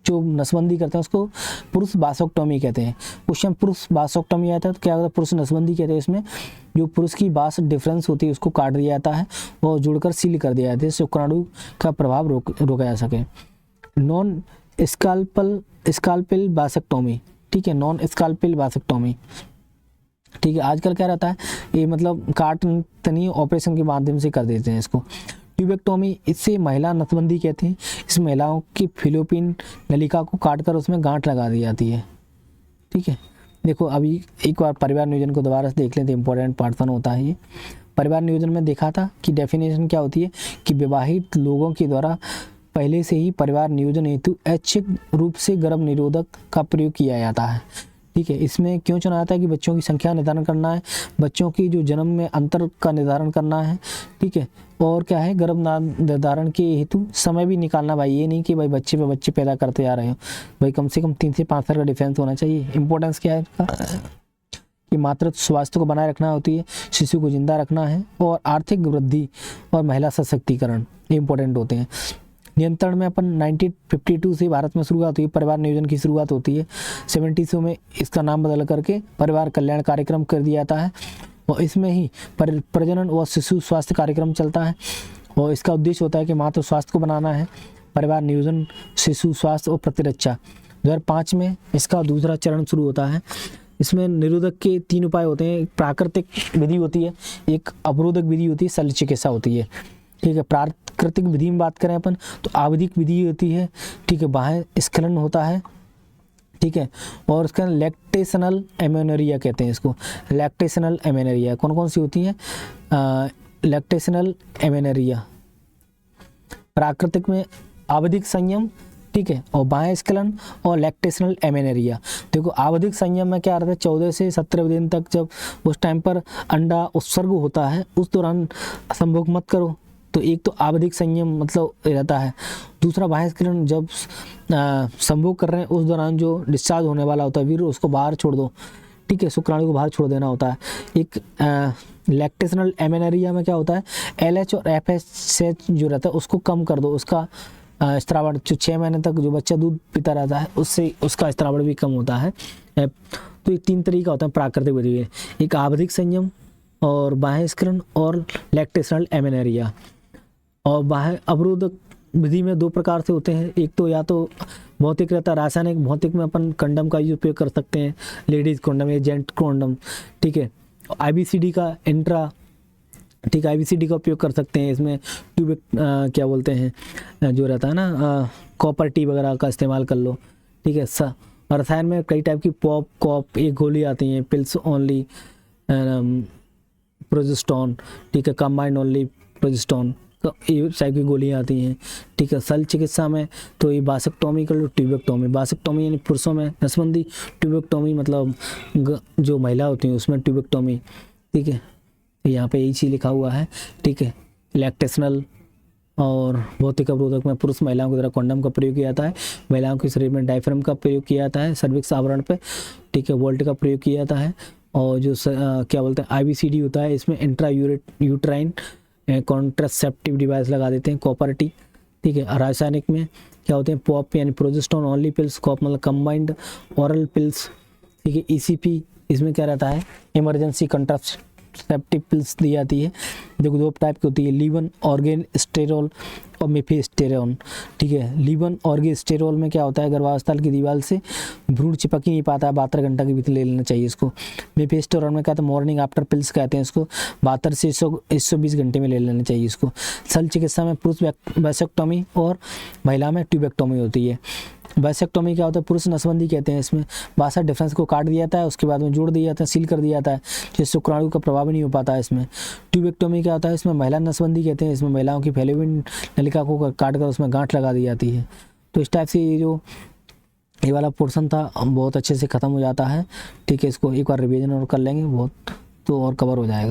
जो नसबंदी करते हैं उसको पुरुष बासोक्टोमी कहते हैं। क्वेश्चन पुरुष बासोक्टोमी आता है तो क्या होता है, पुरुष नसबंदी कहते हैं। इसमें जो पुरुष की बास डिफरेंस होती है उसको काट दिया जाता है, वो जुड़कर सील कर दिया जाता है, शुक्राणु का प्रभाव रोका जा सके। नॉन स्काल्पेल बासेक्टोमी, ठीक है, नॉन स्काल्पेल बासेक्टोमी, ठीक है। आजकल क्या रहता है, ये मतलब काटनी ऑपरेशन के माध्यम से कर देते हैं इसको। ट्यूबेक्टोमी, इससे महिला नसबंदी कहते हैं। इस महिलाओं की फिलोपिन नलिका को काटकर उसमें गांठ लगा दी जाती है, ठीक है। देखो अभी एक बार परिवार नियोजन को दोबारा से देख लेते हैं, इंपॉर्टेंट पार्ट 1 होता है ये। परिवार नियोजन में देखा था कि डेफिनेशन क्या होती है कि विवाहित लोगों के द्वारा पहले से ही परिवार नियोजन हेतु ऐच्छिक रूप से गर्भ निरोधक का प्रयोग किया जाता है, ठीक है। इसमें क्यों चुना जाता है कि बच्चों की संख्या निर्धारण करना है, बच्चों की जो जन्म में अंतर का निर्धारण करना है, ठीक है। और क्या है, गर्भ निर्धारण के हेतु समय भी निकालना भाई, ये नहीं कि भाई बच्चे पे बच्चे पैदा करते आ रहे हो भाई, कम से कम 3 से 5 साल का डिफरेंस होना चाहिए। इंपॉर्टेंस क्या है इसका कि मातृत्व स्वास्थ्य को बनाए रखना होती है, शिशु को जिंदा रखना है, और आर्थिक वृद्धि और महिला सशक्तिकरण इंपॉर्टेंट होते हैं। नियंत्रण में अपन 1952 से भारत में शुरुआत हुई, परिवार नियोजन की शुरुआत होती है। 70 में इसका नाम बदल करके परिवार कल्याण कार्यक्रम कर दिया जाता है, और इसमें ही प्रजनन व शिशु स्वास्थ्य कार्यक्रम चलता है, और इसका उद्देश्य होता है कि मातृ स्वास्थ्य को बनाना है, परिवार नियोजन, शिशु स्वास्थ्य और प्रतिरक्षा। 2005 में इसका दूसरा चरण शुरू होता है। इसमें निरोधक के 3 उपाय होते हैं, एक प्राकृतिक विधि होती है, एक अवरोधक विधि होती है, शल्य चिकित्सा होती है, ठीक है। प्राकृतिक विधि में बात करें अपन तो आवधिक विधि होती है, ठीक है, बाह्य स्खलन होता है, ठीक है। और उसका लैक्टेशनल एमेनोरिया कहते हैं इसको, लैक्टेशनल एमेनोरिया कौन कौन सी होती है, लैक्टेशनल एमेनोरिया प्राकृतिक में आवधिक संयम, ठीक है, और बाह्य स्खलन और लैक्टेशनल एमेनोरिया। देखो आवधिक संयम में क्या रहता है, 14 से 17 दिन तक जब उस टाइम पर अंडा उत्सर्ग होता है उस दौरान संभोग मत करो, तो एक तो आवधिक संयम मतलब रहता है। दूसरा बाह्य स्खलन, जब संभोग कर रहे हैं उस दौरान जो डिस्चार्ज होने वाला होता है वीर्य उसको बाहर छोड़ दो, ठीक है, शुक्राणु को बाहर छोड़ देना होता है। एक लैक्टेशनल एमेनोरिया में क्या होता है, LH और FSH जो रहता है उसको कम कर दो, उसका स्त्रावण जो 6 महीने तक जो बच्चा दूध पीता रहता है उससे उसका स्त्रावण भी कम होता है। तो ये 3 तरीका होता है प्राकृतिक विधि में, एक आवधिक संयम और बाह्य स्खलन और लैक्टेशनल एमेनोरिया। और बाह्य अवरोधक विधि में 2 प्रकार से होते हैं, एक तो या तो भौतिक रहता है, रासायनिक भौतिक में अपन कंडम का उपयोग कर सकते हैं, लेडीज कंडम या जेंट कंडम, ठीक है। IBCD का इंट्रा, ठीक है, IBCD का उपयोग कर सकते हैं। इसमें ट्यूब क्या बोलते हैं जो रहता है ना, कॉपर टी वगैरह का इस्तेमाल कर लो, ठीक है। रसायन में कई टाइप की पॉप कॉप एक गोली आती हैं, पिल्स ओनली प्रोजेस्टोन, ठीक है, कंबाइंड ओनली प्रोजेस्टोन, तो ये टाइप की गोलियाँ आती हैं, ठीक है। शल्य चिकित्सा में तो ये बासेक्टोमी कर लो, ट्यूबेक्टोमी। बासेक्टोमी यानी पुरुषों में नसबंदी, ट्यूबेक्टोमी मतलब जो महिला होती हैं उसमें ट्यूबेक्टोमी, ठीक है। तो यहाँ पे यही चीज़ लिखा हुआ है, ठीक है। लैक्टेशनल और भौतिक अवरोधक में पुरुष महिलाओं की तरह कॉन्डम का प्रयोग किया जाता है, महिलाओं के शरीर में डायफ्राम का प्रयोग किया जाता है, सर्विक्स आवरण पे, ठीक है, वोल्ट का प्रयोग किया जाता है। और जो क्या बोलते हैं IVCD होता है, इसमें इंट्रा यूट्राइन कॉन्ट्रासेप्टिव डिवाइस लगा देते हैं, कॉपर टी, ठीक है। रासायनिक में क्या होते हैं, पॉप यानी प्रोजेस्टेरोन ओनली पिल्स, कॉप मतलब कंबाइंड ओरल पिल्स, ठीक है। ECP इसमें क्या रहता है, इमरजेंसी कंट्रासेप्टिव पिल्स दी जाती है, जो 2 टाइप की होती है, लीवन ऑर्गेस्टेरोल और मिफेस्टेरोन, ठीक है। लीवन ऑर्गेस्टेरोल में क्या होता है, गर्भावस्था की दीवार से भ्रूण चिपक ही नहीं पाता है, 72 घंटा के भीतर ले लेना चाहिए इसको। मिफेस्टेरोन में क्या होता है, मॉर्निंग आफ्टर पिल्स कहते हैं इसको, 72 से 120 घंटे में ले लेना चाहिए इसको। शल्य चिकित्सा में पुरुष वैसेक्टोमी और महिला में ट्यूबेक्टोमी होती है। वैसेक्टोमी क्या होता है, पुरुष नसबंदी कहते हैं, इसमें 62 डिफरेंस को काट दिया जाता है, उसके बाद में जोड़ दिया जाता है, सील कर दिया जाता है, जिससे शुक्राणु का प्रभाव नहीं हो पाता है इसमें। ट्यूबेक्टोमी क्या होता है, इसमें महिला नसबंदी कहते हैं, इसमें महिलाओं की फैलोपियन नलिका को काट कर उसमें गांठ लगा दी जाती है। तो इस टाइप से ये जो ये वाला पोर्शन था बहुत अच्छे से ख़त्म हो जाता है, ठीक है। इसको एक बार रिवीजन और कर लेंगे बहुत, तो और कवर हो जाएगा।